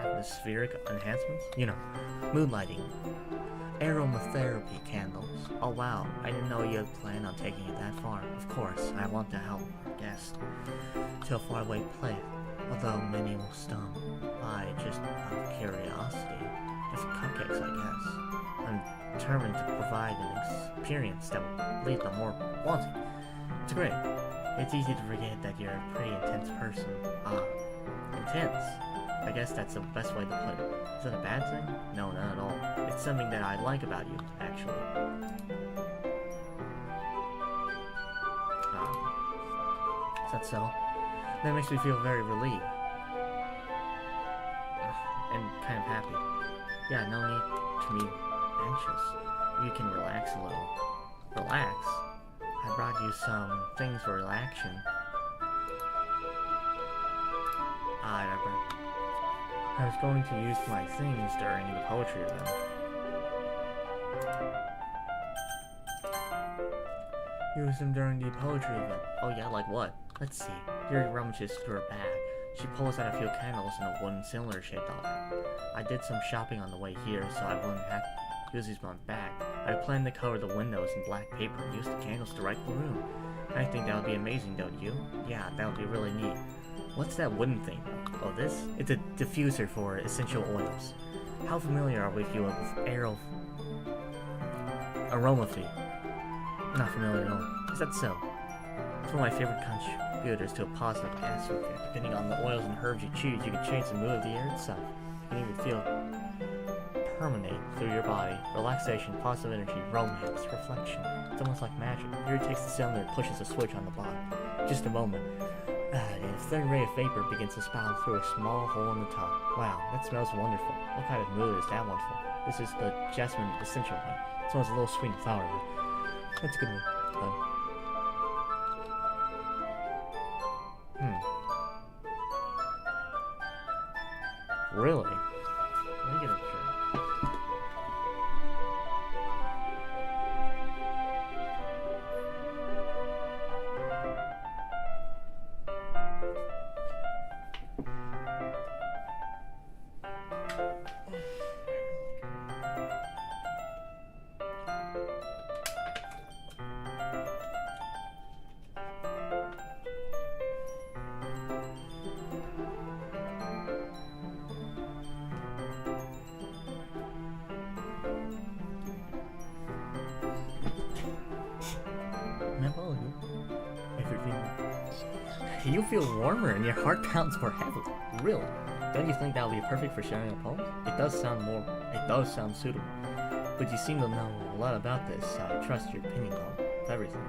atmospheric enhancements? You know, mood lighting. Aromatherapy candles. Oh wow, I didn't know you had planned on taking it that far. Of course, I want to help our guest to a faraway place, although many will stump by just out of curiosity. Just cupcakes, I guess. I'm determined to provide an experience that will leave them more wanting. It's great. It's easy to forget that you're a pretty intense person. Intense? I guess that's the best way to put it. Is that a bad thing? No, not at all. It's something that I like about you, actually. Is that so? That makes me feel very relieved. And kind of happy. Yeah, no need to be anxious. You can relax a little. Relax? I brought you some things for relaxation. I remember. I was going to use my things during the poetry event. Use them during the poetry event. Oh yeah, like what? Let's see. Yuri rummages through her bag. She pulls out a few candles in a wooden cylinder-shaped object. I did some shopping on the way here, so I wouldn't have to use these on back. I planned to cover the windows in black paper and use the candles to light the room. I think that would be amazing, don't you? Yeah, that would be really neat. What's that wooden thing? Oh, this? It's a diffuser for essential oils. How familiar are we with you with aromatherapy? Not familiar at all. Is that so? It's one of my favorite contributors to a positive acid effect. Depending on the oils and herbs you choose, you can change the mood of the air itself. You can even feel permeate through your body. Relaxation, positive energy, romance, reflection. It's almost like magic. Yuri takes the cylinder and pushes a switch on the bottom. Just a moment. And a thin ray of vapor begins to spout through a small hole in the top. Wow, that smells wonderful. What kind of mood is that one for? This is the jasmine essential one. It smells a little sweet and flowery. That's a good one. Really? Let me get a picture. You feel warmer and your heart pounds more heavily. Really? Don't you think that would be perfect for sharing a poem? It does sound suitable. But you seem to know a lot about this, so I trust your opinion on everything.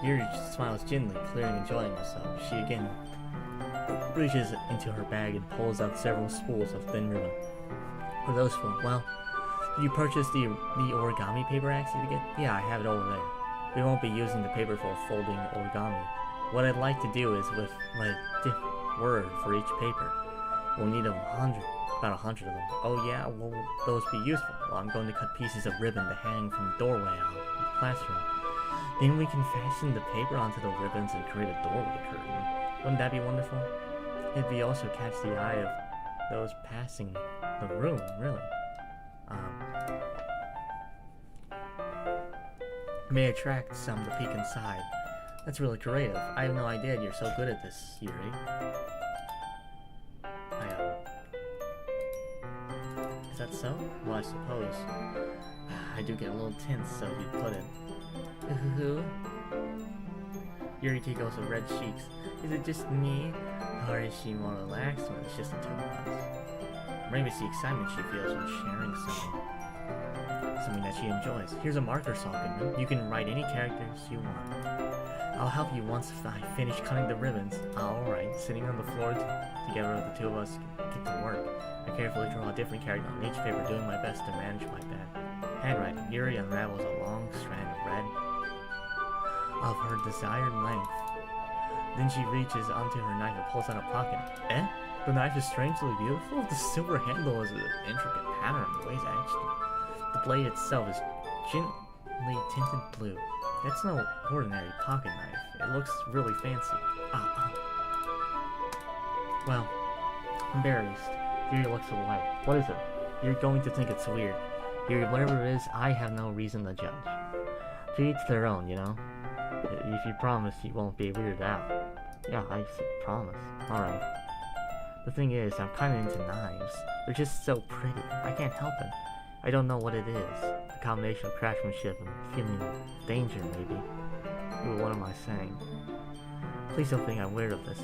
Yuri smiles gently, clearly enjoying herself. She again reaches into her bag and pulls out several spools of thin ribbon. For those for, well, did you purchase the origami paper actually to get? Yeah, I have it over there. We won't be using the paper for folding origami. What I'd like to do is with a different word for each paper. We'll need about 100 of them. Oh yeah, will those be useful? Well, I'm going to cut pieces of ribbon to hang from the doorway of the classroom. Then we can fasten the paper onto the ribbons and create a doorway curtain. Wouldn't that be wonderful? It'd be also catch the eye of those passing the room, really. May attract some to peek inside. That's really creative. I have no idea you're so good at this, Yuri. Is that so? Well, I suppose. I do get a little tense, so you'd put it. Yuri giggles with red cheeks. Is it just me? Or is she more relaxed when it's just the two of us? Or maybe it's the excitement she feels when sharing something that she enjoys. Here's a marker, Saul Goodman. You can write any characters you want. I'll help you once I finish cutting the ribbons. Alright, sitting on the floor together, the two of us get to work. I carefully draw a different character on each paper, doing my best to manage my bad handwriting. Yuri unravels a long strand of red of her desired length. Then she reaches onto her knife and pulls out a pocket. Eh? The knife is strangely beautiful. The silver handle is an intricate pattern in ways actually. The blade itself is gently tinted blue. That's no ordinary pocket knife. It looks really fancy. Well, embarrassed. Yuri looks away. What is it? You're going to think it's weird. Yuri, whatever it is, I have no reason to judge. To each their own, you know? If you promise you won't be weirded out. Yeah, I promise. Alright. The thing is, I'm kinda into knives. They're just so pretty. I can't help it. I don't know what it is. The combination of craftsmanship and feeling danger, maybe. Ooh, what am I saying? Please don't think I'm weird of this.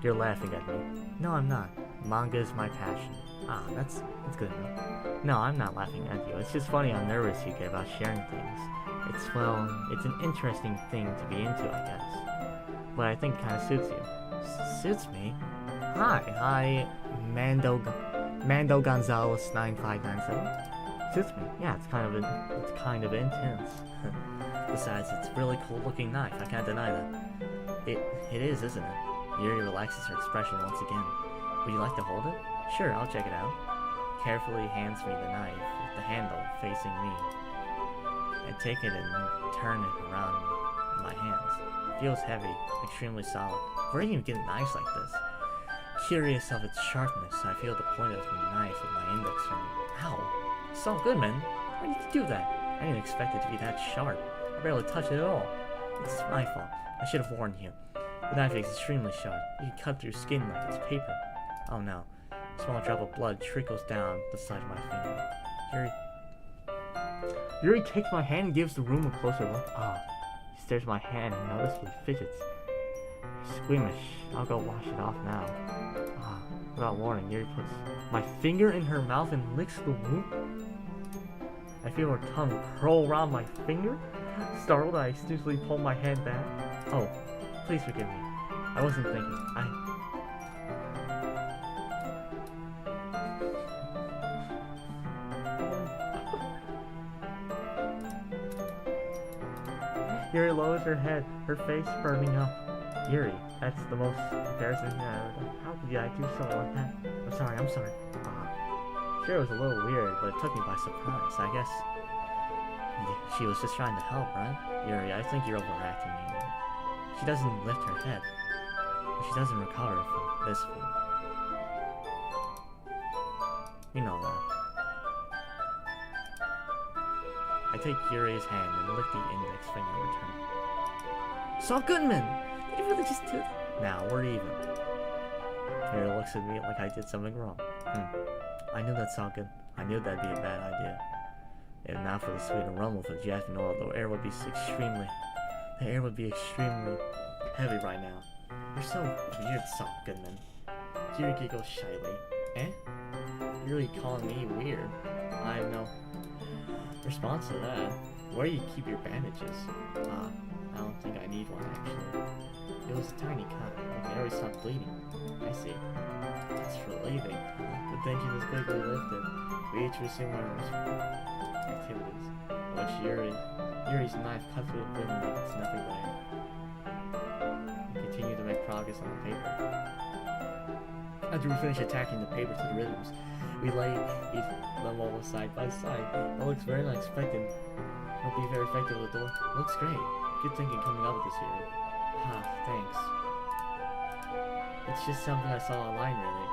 You're laughing at me. No, I'm not. Manga is my passion. That's good enough. No, I'm not laughing at you. It's just funny how nervous you get about sharing things. It's an interesting thing to be into, I guess. But I think it kind of suits you. Suits me? Hi, Mando Gonzalez 9597. Suits me. Yeah, it's kind of intense. Besides, it's a really cool looking knife. I can't deny that. It is, isn't it? Yuri relaxes her expression once again. Would you like to hold it? Sure, I'll check it out. Carefully hands me the knife with the handle facing me. I take it and turn it around in my hands. It feels heavy, extremely solid. Where do you get knives like this? Curious of its sharpness, I feel the point of the knife with my index finger. Ow! It's so good, man. Why did you do that? I didn't expect it to be that sharp. I barely touched it at all. It's my fault. I should have warned you. The knife is extremely sharp. You can cut through skin like it's paper. Oh no. A small drop of blood trickles down the side of my finger. Yuri takes my hand and gives the room a closer look. He stares at my hand and noticeably fidgets. He's squeamish. I'll go wash it off now. Without warning, Yuri puts my finger in her mouth and licks the wound. I feel her tongue curl around my finger. Startled, I instinctively pull my hand back. Oh, please forgive me. I wasn't thinking. Yuri lowers her head, her face burning up. Yuri, that's the most embarrassing thing I ever done. How could I do something like that? I'm sorry. Sure, it was a little weird, but it took me by surprise. I guess she was just trying to help, right? Yuri, I think you're overacting me. She doesn't lift her head. She doesn't recover from this one. You know that. I take Yuri's hand and lick the index finger in return. Saul Goodman! Did you really just do that? Now, we're even. Yuri looks at me like I did something wrong. I knew that, Saul Goodman. I knew that'd be a bad idea. If not for the sweet aroma of the jet and oil, the air would be extremely heavy right now. You're so weird, Saul Goodman. Yuri giggles shyly. Eh? You're really calling me weird. I have no response to that. Where do you keep your bandages? I don't think I need one, actually. It was a tiny cut. I can already stop bleeding. I see. That's relieving. The tension is quickly lifted. We each resume our activities. Watch Yuri's knife cut through the ribbon like it's nothing but air. We continue to make progress on the paper. After we finish attaching the paper to the ribbons, we lay them all side by side. That looks very unexpected. Won't be very effective with the door. Looks great. Good thinking coming up with this here. Thanks. It's just something I saw online, really.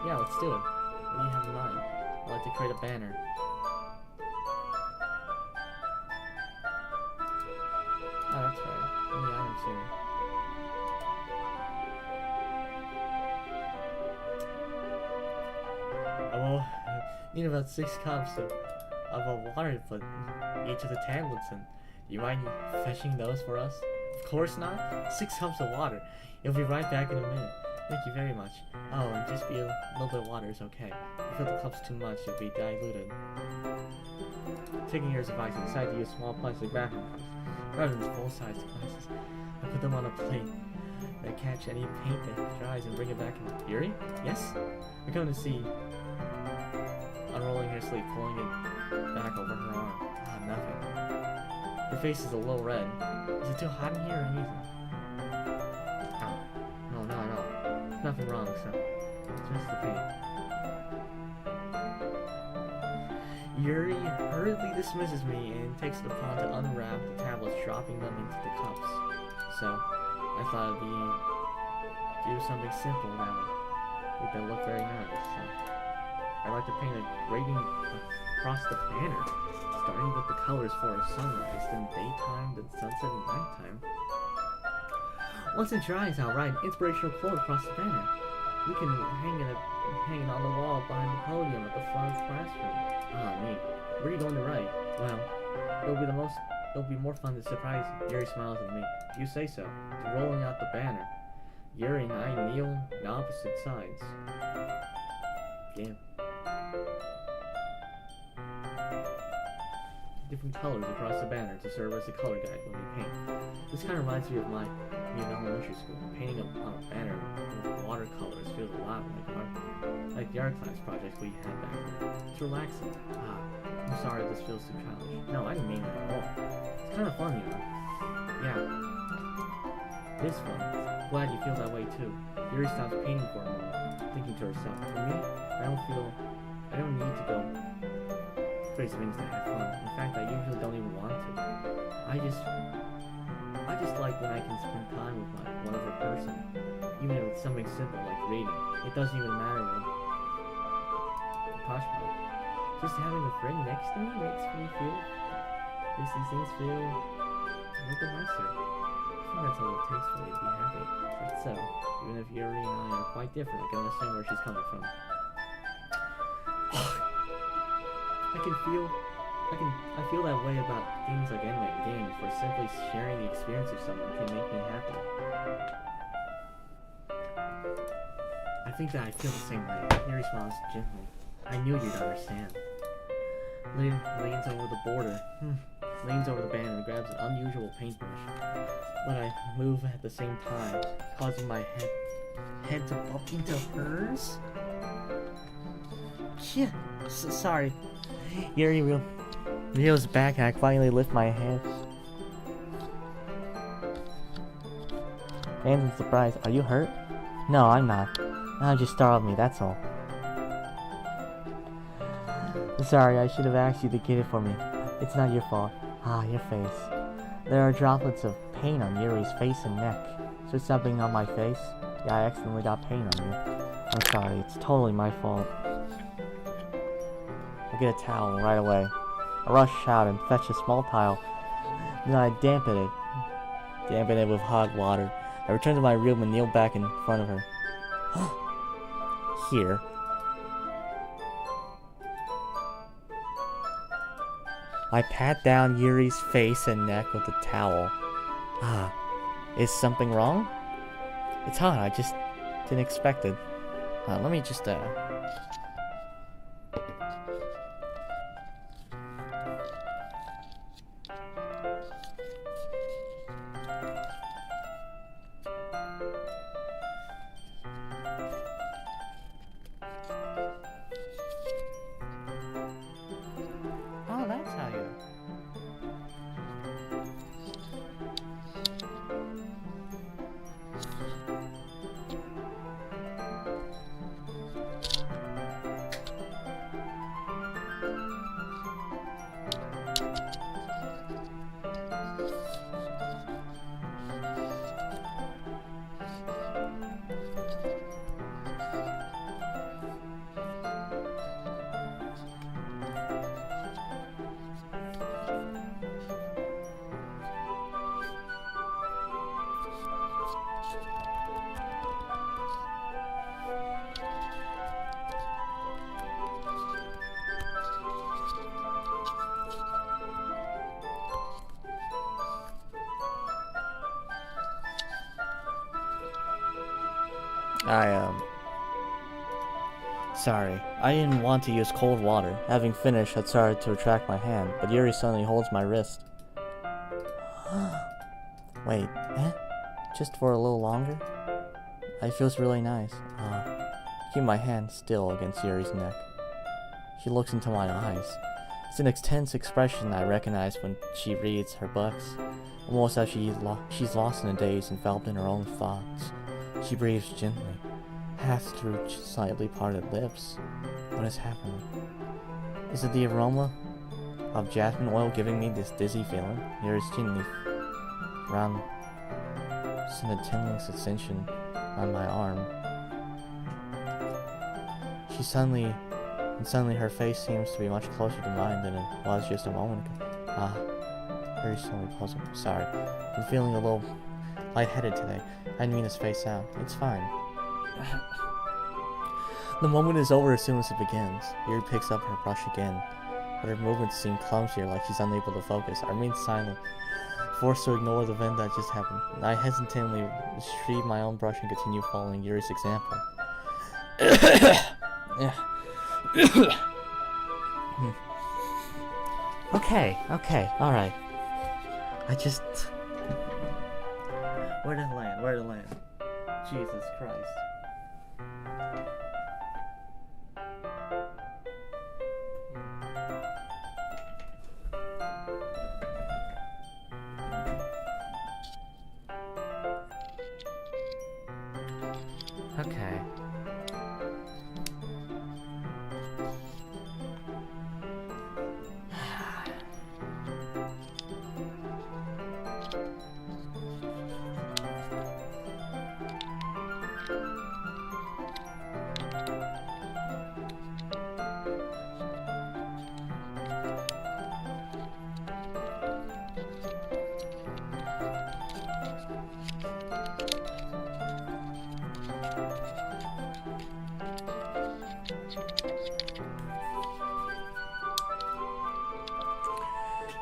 Yeah, let's do it. What do you have in mind? I'd like to create a banner. Oh, that's right. Oh, yeah, I'm serious. Well, need about 6 cups of water to put each of the tablets in. You mind fetching those for us? Of course not. 6 cups of water. You'll be right back in a minute. Thank you very much. Oh, and just be a little bit of water is okay. If you fill the cups too much, it'll be diluted. Taking your advice, I decided to use small plastic bathroom cups rather than full-size glasses. I put them on a plate that catch any paint that dries and bring it back in. Yuri? Yes? We're going to see. Unrolling her sleeve, pulling it back over her arm. Ah, nothing. Her face is a little red. Is it too hot in here or anything? Oh. No. Nothing wrong, so just the paint. Yuri hurriedly dismisses me and takes it upon to unwrap the tablets, dropping them into the cups. So, I thought it'd do something simple that would make them look very nice. So, I'd like to paint a grading across the banner, starting with the colors for a sunrise, then daytime, then sunset, and nighttime. Once it dries, I'll write an inspirational quote across the banner. We can hang it on the wall behind the podium at the front of the classroom. Ah, neat. What are you going to write? Well, it'll be more fun to surprise you. Yuri smiles at me. If you say so. To rolling out the banner. Yuri and I kneel on opposite sides. Yeah. Different colors across the banner to serve as a color guide when we paint. This kind of reminds me of me in elementary school. Painting on a banner with watercolors feels a lot like the art class projects we had back then. It's relaxing. Ah, I'm sorry this feels too childish. No, I didn't mean that at all. It's kind of fun, you know. Yeah. It is fun. Glad you feel that way too. Yuri stops painting for a moment, thinking to herself. For me, I don't need to go crazy things to have fun. In fact, I usually don't even want to. I just like when I can spend time with one other person, even if it's something simple like reading. It doesn't even matter when posh mode. Just having a friend next to me makes these things feel a little bit nicer. I think that's all it takes for me to be happy. But so, even if Yuri and I are quite different, I can understand where she's coming from. I feel that way about things like anime and games, where simply sharing the experience of someone can make me happy. I think that I feel the same way. Yuri smiles gently. I knew you'd understand. Leans over the border. Leans over the banner and grabs an unusual paintbrush. But I move at the same time, causing my head to bump into hers. Yeah, sorry. Yuri reels back and I finally lift my head. And in surprise, are you hurt? No, I'm not. Now just startled me, that's all. Sorry, I should have asked you to get it for me. It's not your fault. Ah, your face. There are droplets of paint on Yuri's face and neck. Is there something on my face? Yeah, I accidentally got paint on you. I'm sorry, it's totally my fault. I get a towel right away. I rush out and fetch a small towel. Then I dampen it with hot water. I return to my room and kneel back in front of her. Here. I pat down Yuri's face and neck with the towel. Ah, is something wrong? It's hot, I just didn't expect it. Let me just, Oh, that's how you... Sorry. I didn't want to use cold water. Having finished, I started to retract my hand, but Yuri suddenly holds my wrist. Wait, just for a little longer? It feels really nice. Keep my hand still against Yuri's neck. She looks into my eyes. It's an intense expression I recognize when she reads her books, almost as she's lost in a daze, enveloped in her own thoughts. She breathes gently, half through slightly parted lips. What is happening? Is it the aroma of jasmine oil giving me this dizzy feeling? Yuri's gently around, send a tingling sensation on my arm. Suddenly her face seems to be much closer to mine than it was just a moment ago. Very slowly puzzled. Sorry. I'm feeling a little lightheaded today. I didn't mean to space out. It's fine. The moment is over as soon as it begins. Yuri picks up her brush again, but her movements seem clumsier, like she's unable to focus. I remain silent, forced to ignore the event that just happened. I hesitantly retrieve my own brush and continue following Yuri's example. Okay, alright. Where to land? Jesus Christ. Okay.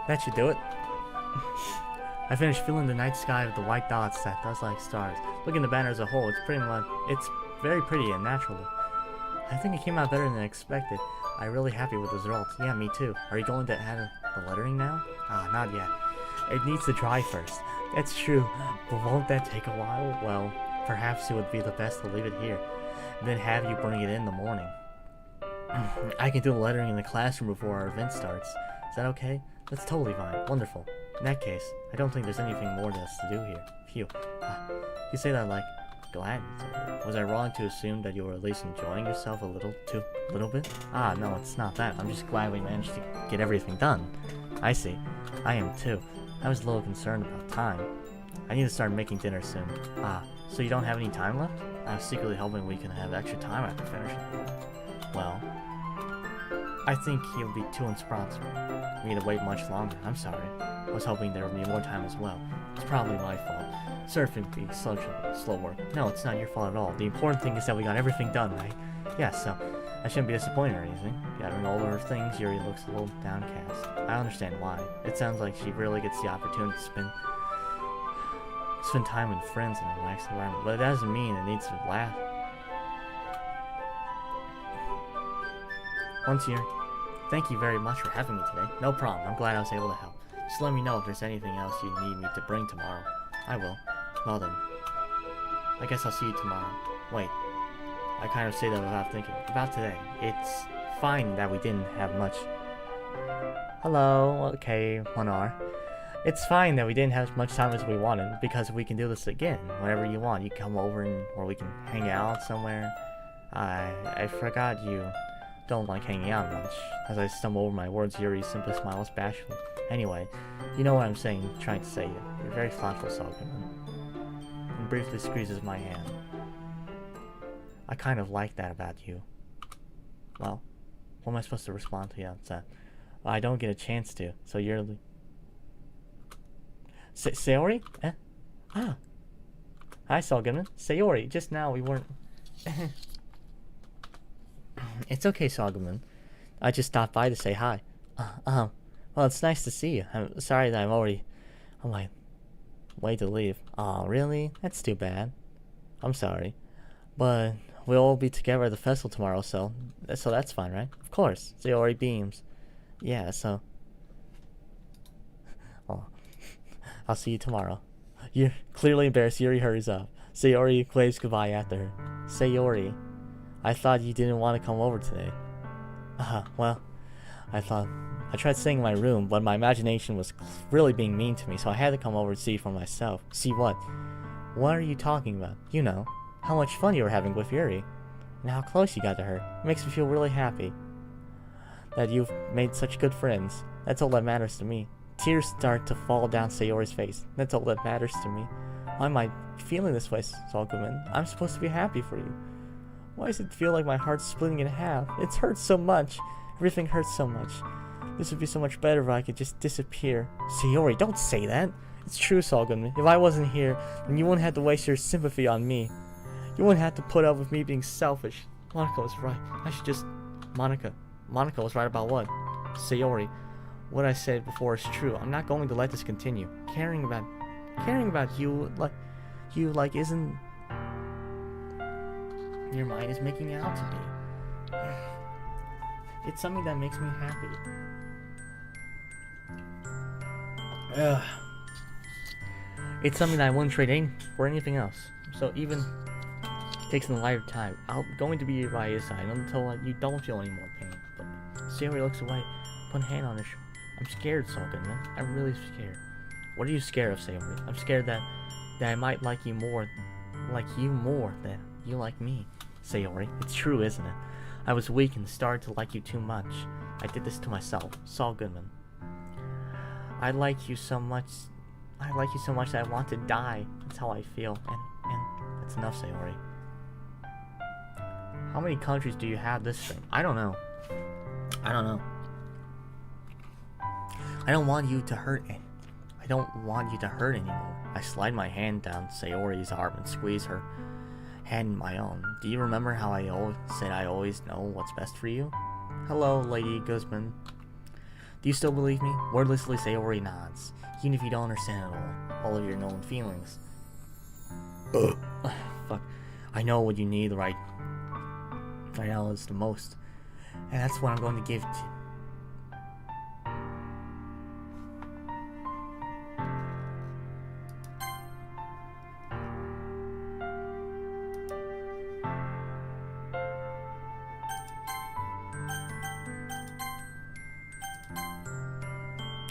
That should do it. I finished filling the night sky with the white dots that does like stars. Looking at the banner as a whole, it's very pretty and natural. I think it came out better than expected. I'm really happy with the results. Yeah, me too. Are you going to add the lettering now? Not yet. It needs to dry first. That's true, but won't that take a while? Well, perhaps it would be the best to leave it here, then have you bring it in the morning. I can do the lettering in the classroom before our event starts. Is that okay? That's totally fine. Wonderful. In that case, I don't think there's anything more that's to do here. Phew. You say that like glad it's over. Was I wrong to assume that you were at least enjoying yourself a little bit? No, it's not that. I'm just glad we managed to get everything done. I see. I am too. I was a little concerned about time. I need to start making dinner soon. So you don't have any time left? I was secretly hoping we can have extra time after finishing. Well, I think he'll be too irresponsible for me to wait much longer. I'm sorry. I was hoping there would be more time as well. It's probably my fault. Surfing being slow work. No, it's not your fault at all. The important thing is that we got everything done, right? Yeah, so I shouldn't be disappointed or anything. Gathering all of her things, Yuri looks a little downcast. I understand why. It sounds like she really gets the opportunity to spend time with friends in a relaxed environment, but it doesn't mean it needs to last. Once here, thank you very much for having me today. No problem. I'm glad I was able to help. Just let me know if there's anything else you need me to bring tomorrow. I will. Well then, I guess I'll see you tomorrow. Wait, I kind of say that without thinking. About today, it's fine that we didn't have much. Hello, okay, 1 hour. It's fine that we didn't have as much time as we wanted, because we can do this again whenever you want. You come over or we can hang out somewhere. I forgot you don't like hanging out much. As I stumble over my words, Yuri simply smiles bashfully. Anyway, you know what I'm trying to say. You're very thoughtful, Sogman. And briefly squeezes my hand. I kind of like that about you. Well, what am I supposed to respond to you on that? I don't get a chance to, so you're... Sayori? Hi, Sogman. Sayori, just now we weren't... It's okay, Sogman. I just stopped by to say hi. Well, it's nice to see you. I'm sorry that I'm on my way to leave. Aw, really? That's too bad. I'm sorry. But we'll all be together at the festival tomorrow, so that's fine, right? Of course. Sayori beams. Yeah, so... Oh, I'll see you tomorrow. You're clearly embarrassed. Yuri hurries up. Sayori waves goodbye after her. Sayori, I thought you didn't want to come over today. Well, I tried staying in my room, but my imagination was really being mean to me, so I had to come over to see for myself. See what? What are you talking about? You know, how much fun you were having with Yuri, and how close you got to her. It makes me feel really happy that you've made such good friends. That's all that matters to me. Tears start to fall down Sayori's face. That's all that matters to me. Why am I feeling this way, Salguman? I'm supposed to be happy for you. Why does it feel like my heart's splitting in half? It hurts so much. Everything hurts so much. This would be so much better if I could just disappear. Sayori, don't say that. It's true, Salguman. If I wasn't here, then you wouldn't have to waste your sympathy on me. You wouldn't have to put up with me being selfish. Monica was right. I should just... Monica was right about what? Sayori, what I said before is true. I'm not going to let this continue. Caring about you isn't... Your mind is making it out to be. It's something that makes me happy. Ugh. It's something that I wouldn't trade in for anything else. So even takes a lighter time, I'm going to be by his side until you don't feel any more pain. But Sayori looks away, put a hand on her shoulder. I'm scared, Salguman. I'm really scared. What are you scared of, Sayori? I'm scared that I might like you more than you like me. Sayori, it's true, isn't it? I was weak and started to like you too much. I did this to myself. Saul Goodman. I like you so much that I want to die. That's how I feel. And that's enough, Sayori. How many countries do you have this thing? I don't know. I don't want you to hurt it. I don't want you to hurt anymore. I slide my hand down Sayori's arm and squeeze her hand in my own. Do you remember how I said I always know what's best for you? Hello, Lady Guzman. Do you still believe me? Wordlessly, Sayori nods, even if you don't understand at all of your known feelings. Fuck. I know what you need right now is the most, and that's what I'm going to give to.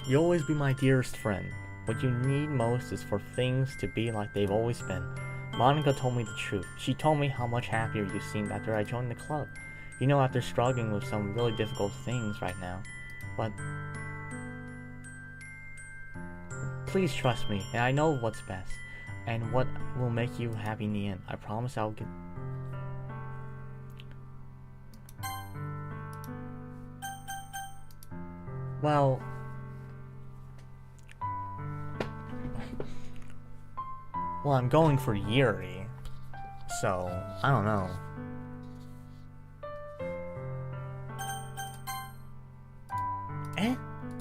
You'll always be my dearest friend. What you need most is for things to be like they've always been. Monica told me the truth. She told me how much happier you seemed after I joined the club. You know, after struggling with some really difficult things right now. But please trust me, and I know what's best, and what will make you happy in the end. I promise I'll get... Well... Well, I'm going for Yuri, so I don't know.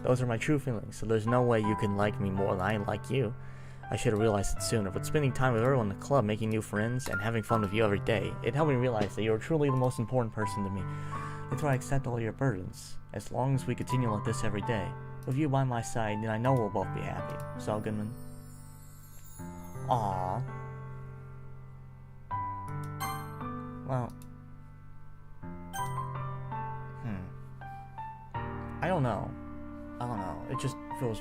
Those are my true feelings, so there's no way you can like me more than I like you. I should have realized it sooner, but spending time with everyone in the club, making new friends, and having fun with you every day, it helped me realize that you're truly the most important person to me. That's why I accept all your burdens. As long as we continue like this every day, with you by my side, then I know we'll both be happy. Saul Goodman. Aww. Well. I don't know. It just feels...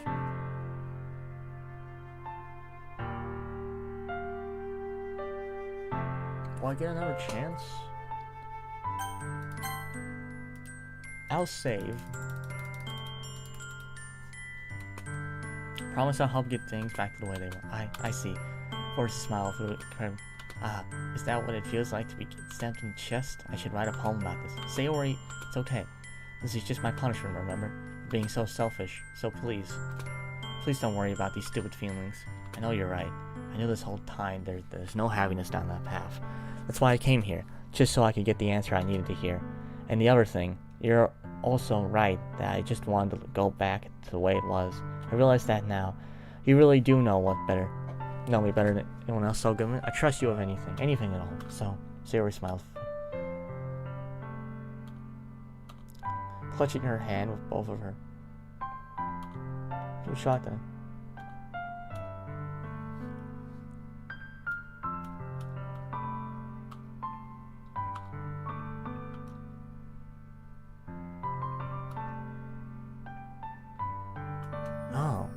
Will I get another chance? I'll save. Promise I'll help get things back to the way they were. I see. Force a smile through it. Is that what it feels like to be stamped in the chest? I should write a poem about this. Sayori, it's okay. This is just my punishment, remember? For being so selfish. So please don't worry about these stupid feelings. I know you're right. I knew this whole time there's no happiness down that path. That's why I came here, just so I could get the answer I needed to hear. And the other thing, you're also right that I just wanted to go back to the way it was. I realize that now. You really do know me better than anyone else, so good. I trust you with anything at all. So Sayori smiled, clutching her hand with both of her. She was shocked then. Oh.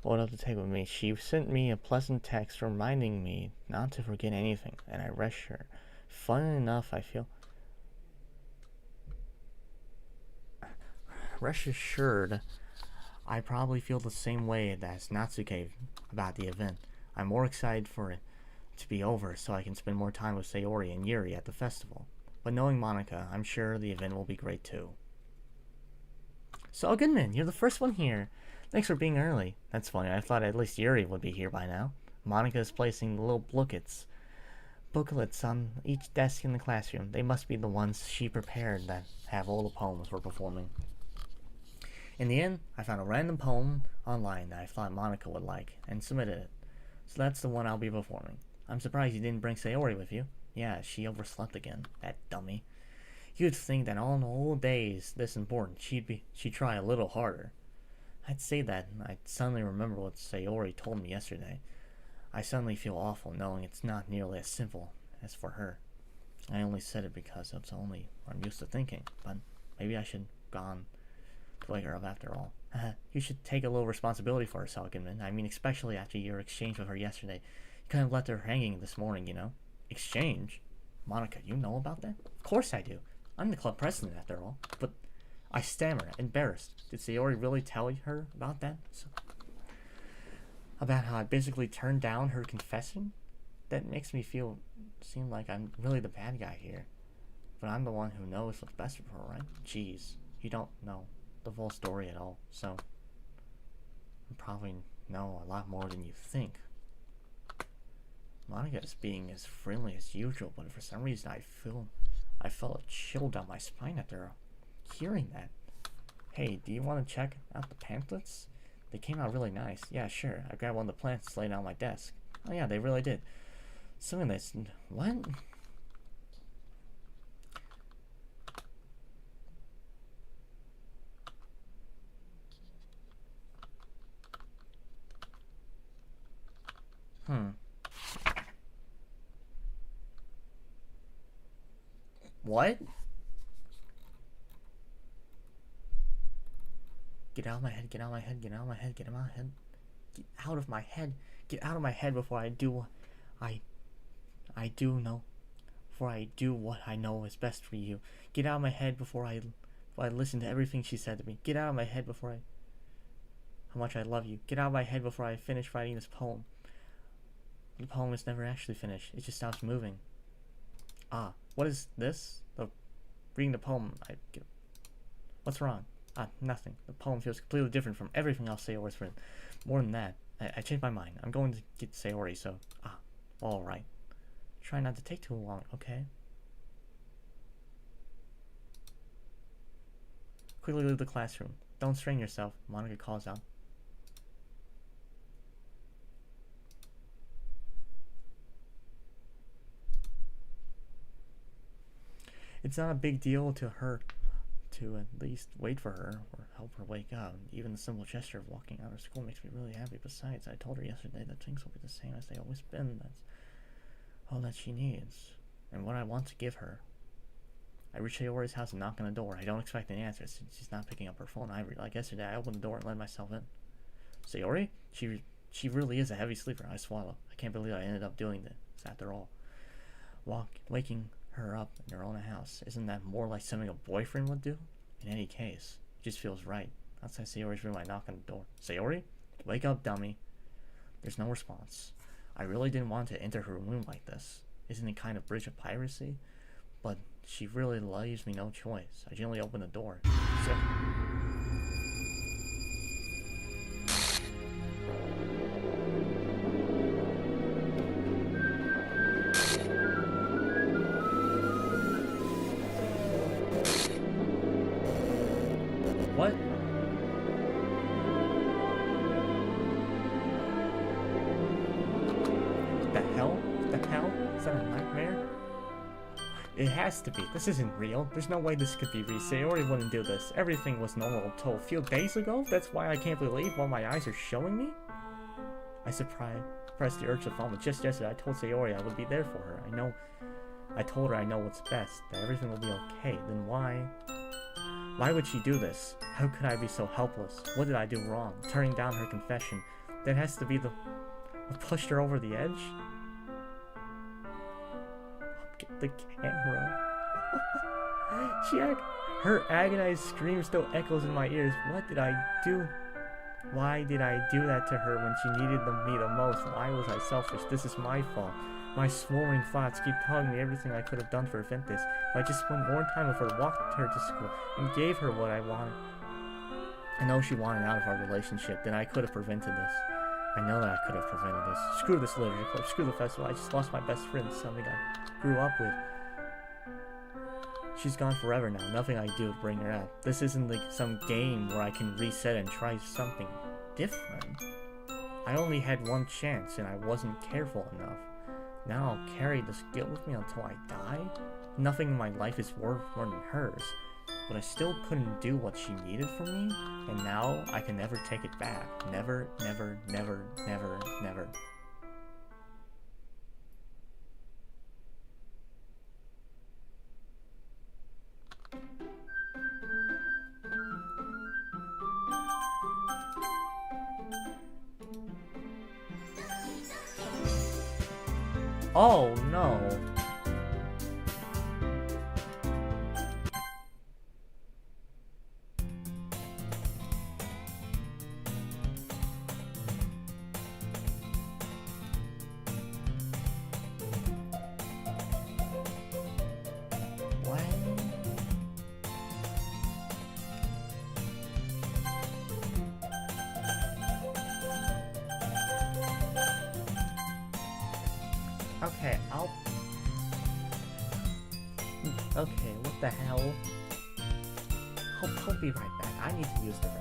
Pulled up to take with me. She sent me a pleasant text reminding me not to forget anything, and I rushed her. Fun enough, I feel. Rest assured, I probably feel the same way as Natsuke about the event. I'm more excited for it to be over so I can spend more time with Sayori and Yuri at the festival. But knowing Monica, I'm sure the event will be great too. So, Goodman, you're the first one here. Thanks for being early. That's funny. I thought at least Yuri would be here by now. Monica is placing the little booklets on each desk in the classroom. They must be the ones she prepared that have all the poems we're performing. In the end, I found a random poem online that I thought Monica would like and submitted it. So that's the one I'll be performing. I'm surprised you didn't bring Sayori with you. Yeah, she overslept again. That dummy. You'd think that on old days this important she'd try a little harder. I'd say that, and I'd suddenly remember what Sayori told me yesterday. I suddenly feel awful knowing it's not nearly as simple as for her. I only said it because it's only what I'm used to thinking, but maybe I should have gone to wake her up after all. You should take a little responsibility for herself, Goodman. I mean, especially after your exchange with her yesterday. You kind of left her hanging this morning, you know? Exchange? Monica, you know about that? Of course I do. I'm the club president after all. But I stammer, embarrassed. Did Sayori really tell her about that? About how I basically turned down her confession? That makes me seem like I'm really the bad guy here. But I'm the one who knows what's best for her, right? Jeez, you don't know the full story at all, so you probably know a lot more than you think. Monica is being as friendly as usual, but for some reason I felt a chill down my spine after hearing that. Hey, do you want to check out the pamphlets? They came out really nice. Yeah, sure. I grabbed one of the plants laid on my desk. Oh yeah, they really did. Some of this... What? What? Get out of my head, get out of my head, get out of my head, get out of my head. Get out of my head. Get out of my head before I do what I do know. Before I do what I know is best for you. Get out of my head before I listen to everything she said to me. Get out of my head before how much I love you. Get out of my head before I finish writing this poem. The poem is never actually finished. It just stops moving. What is this? Reading the poem. What's wrong? Nothing. The poem feels completely different from everything else Sayori's written. More than that, I changed my mind. I'm going to get Sayori, so... alright. Try not to take too long, okay? Quickly leave the classroom. Don't strain yourself, Monica calls out. It's not a big deal to her to at least wait for her or help her wake up. Even the simple gesture of walking out of school makes me really happy. Besides, I told her yesterday that things will be the same as they always been. That's all that she needs, and what I want to give her. I reach Sayori's house and knock on the door. I don't expect an answer since she's not picking up her phone. Like yesterday, I opened the door and let myself in. Sayori? She really is a heavy sleeper. I swallow. I can't believe I ended up doing this after all. Waking her up in her own house. Isn't that more like something a boyfriend would do? In any case, it just feels right. Outside Sayori's room, I knock on the door. Sayori? Wake up, dummy. There's no response. I really didn't want to enter her room like this. Isn't it kind of breach of piracy? But she really leaves me no choice. I gently open the door. So what? The hell? The hell? Is that a nightmare? It has to be. This isn't real. There's no way this could be real. Sayori wouldn't do this. Everything was normal until a few days ago. That's why I can't believe what my eyes are showing me. I suppressed the urge to vomit. Just yesterday, I told Sayori I would be there for her. I told her I know what's best, that everything will be okay. Then why? Why would she do this? How could I be so helpless? What did I do wrong? Turning down her confession. That has to be what pushed her over the edge? Get the camera. Her agonized scream still echoes in my ears. What did I do? Why did I do that to her when she needed me the most? Why was I selfish? This is my fault. My swirling thoughts keep telling me everything I could have done to prevent this. If I just spent more time with her, walked her to school, and gave her what I wanted. I know she wanted out of our relationship, then I could have prevented this. I know that I could have prevented this. Screw this literature club, screw the festival. I just lost my best friend, something I grew up with. She's gone forever now. Nothing I do will bring her out. This isn't like some game where I can reset and try something different. I only had one chance and I wasn't careful enough. Now I'll carry this guilt with me until I die? Nothing in my life is worth more than hers. But I still couldn't do what she needed from me, and now I can never take it back. Never, never, never, never, never. Oh no. Okay, okay, what the hell? I'll be right back. I need to use the restroom.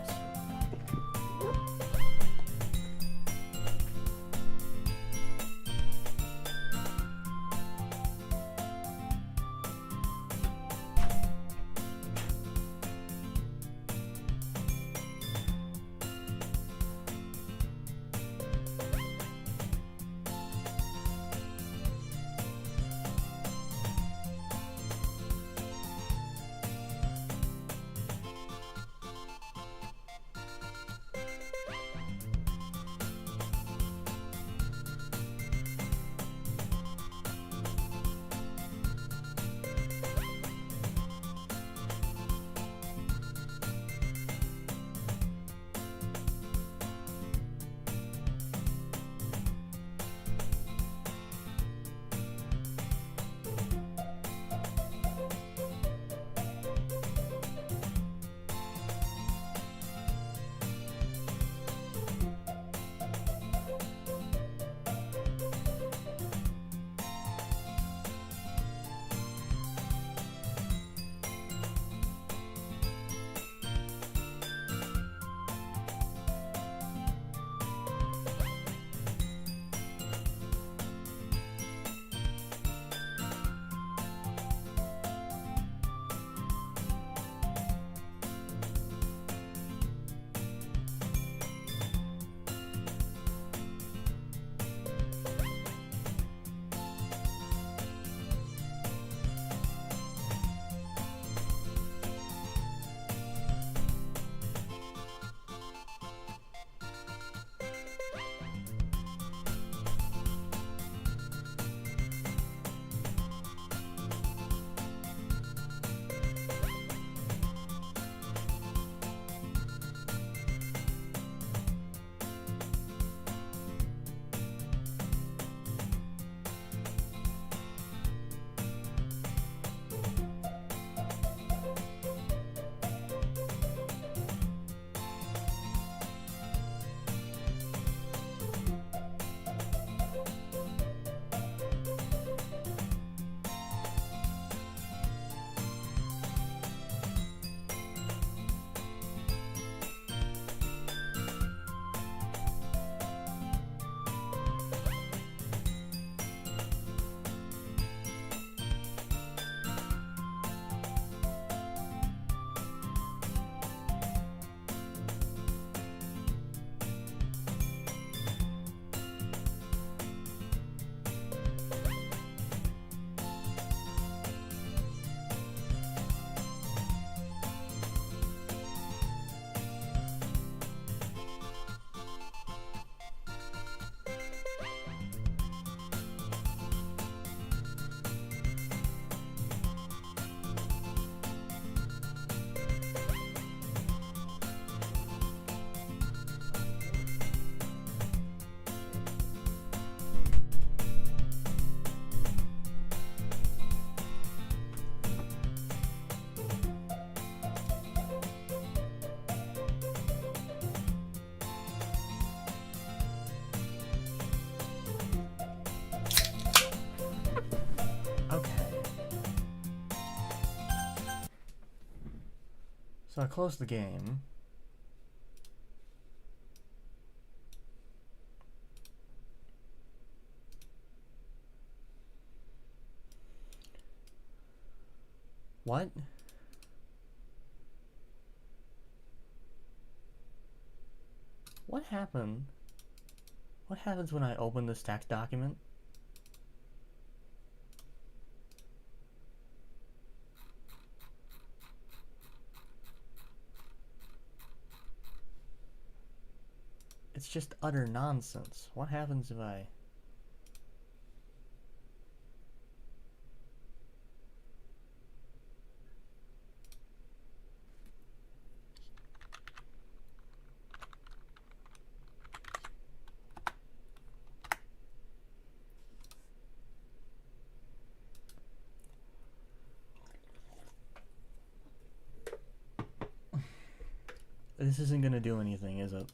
So I closed the game. What? What happened? What happens when I open this text document? It's just utter nonsense. What happens if I... This isn't gonna do anything, is it?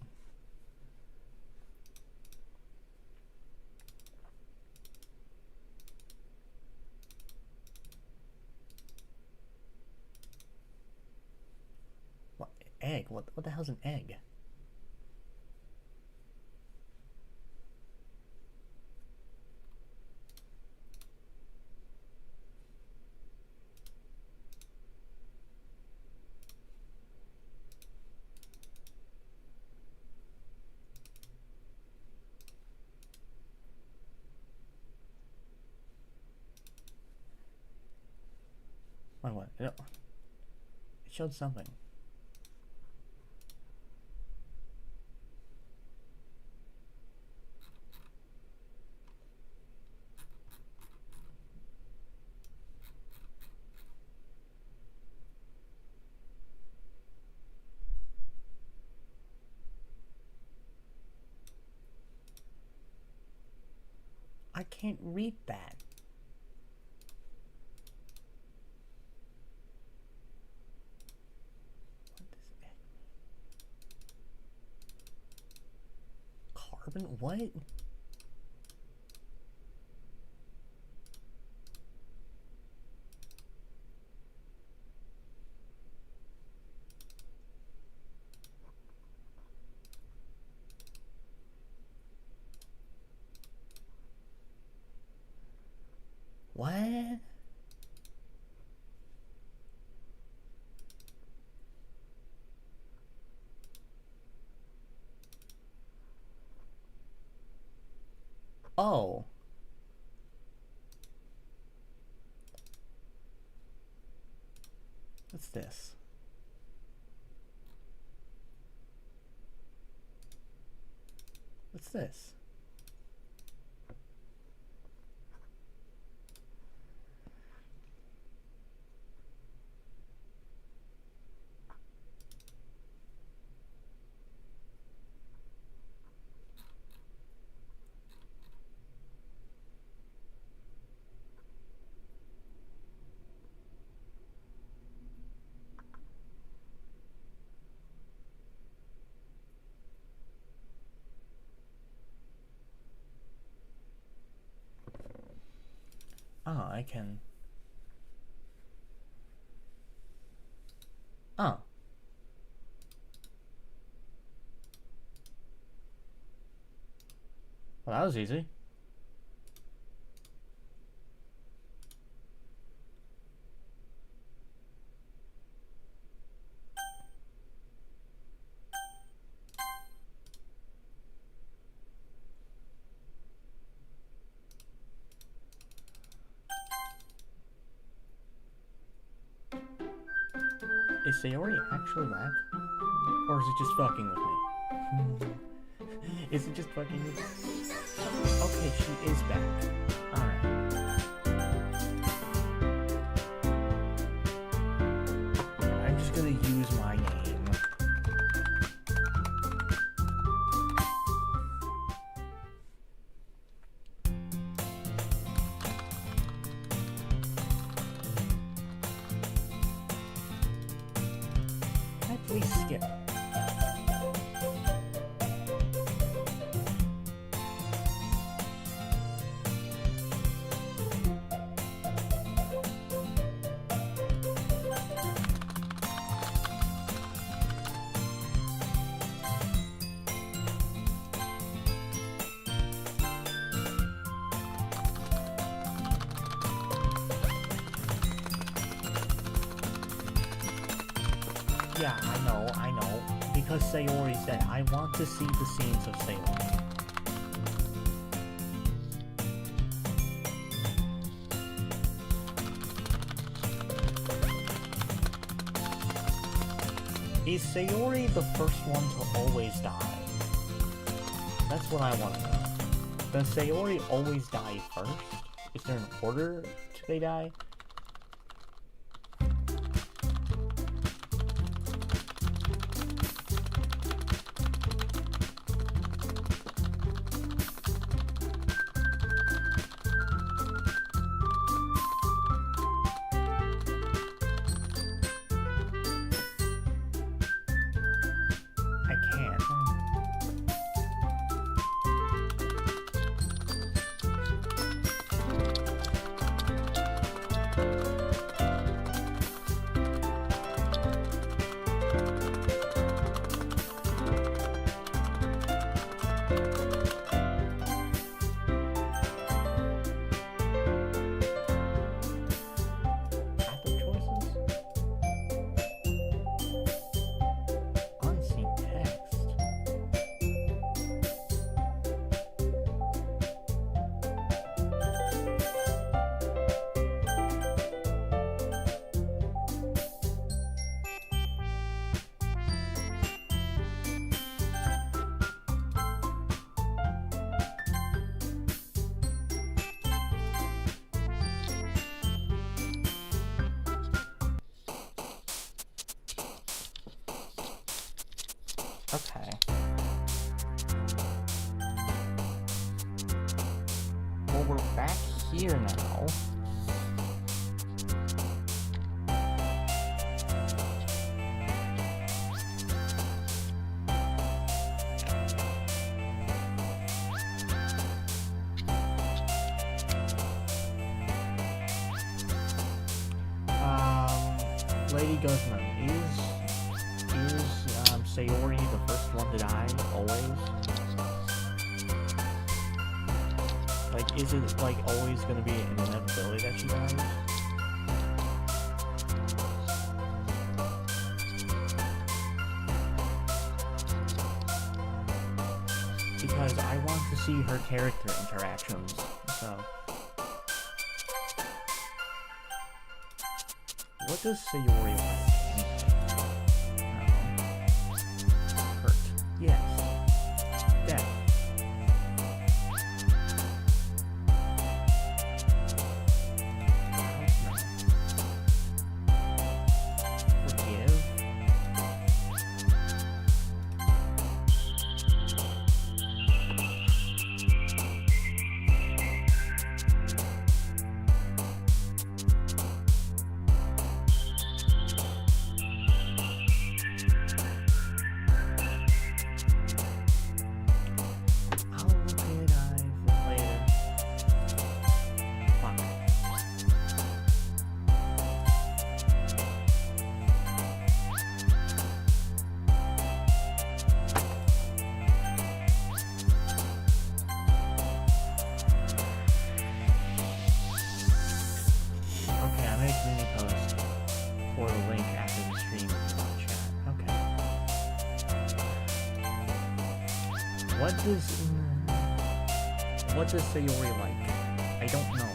What? Egg? What the hell's an egg? Wait, what? It showed something. I can't read that. What does egg mean? Carbon? What? What? Oh. What's this? What's this? Oh, I can... Oh. Well, that was easy. Is Sayori actually back? Or is it just fucking with me? Is it just fucking with me? Okay, she is back. Alright. I'm just gonna use my name. Can I please skip? Yeah, I know. Because Sayori's dead. I want to see the scenes of Sayori. Is Sayori the first one to always die? That's what I want to know. Does Sayori always die first? Is there an order to they die? Okay. Well, we're back here now. Lady Guzman, is Sayori the first one to die, always? Like, is it, like, always gonna be an inevitability that she dies? Because I want to see her character interactions, so... What does Sayori like? Hurt. Yes. Death. Forgive. What does Sayori like? I don't know.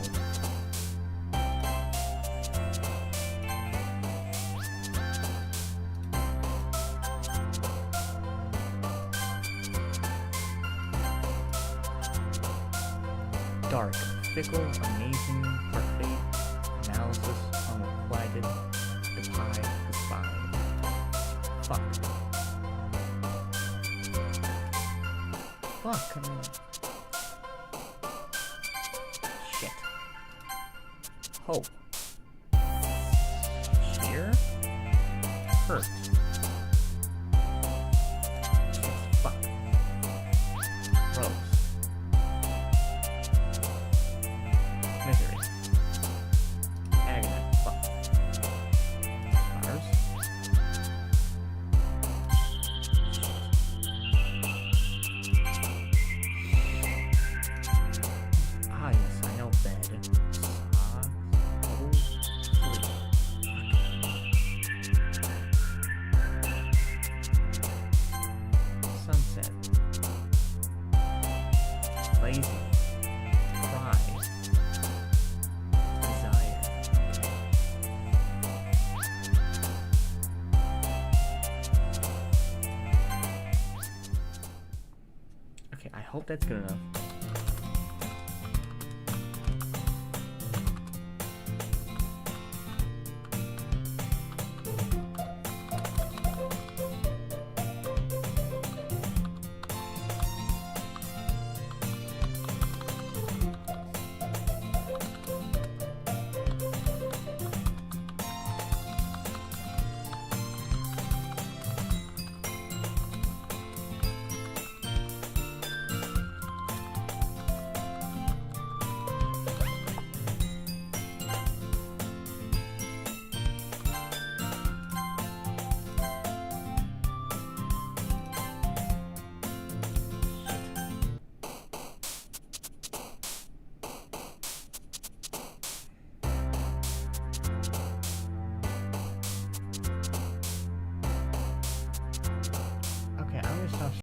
Dark, fickle, amazing, perfect, analysis, unrequited, despise, fuck. Fuck, I mean... Shit. Hope. Cheer? Hurt. Fuck. Rose. Misery. Agony. Fuck. Stars. Ah, yes, I know bed. lazy, pride, desire. Okay, I hope that's good enough.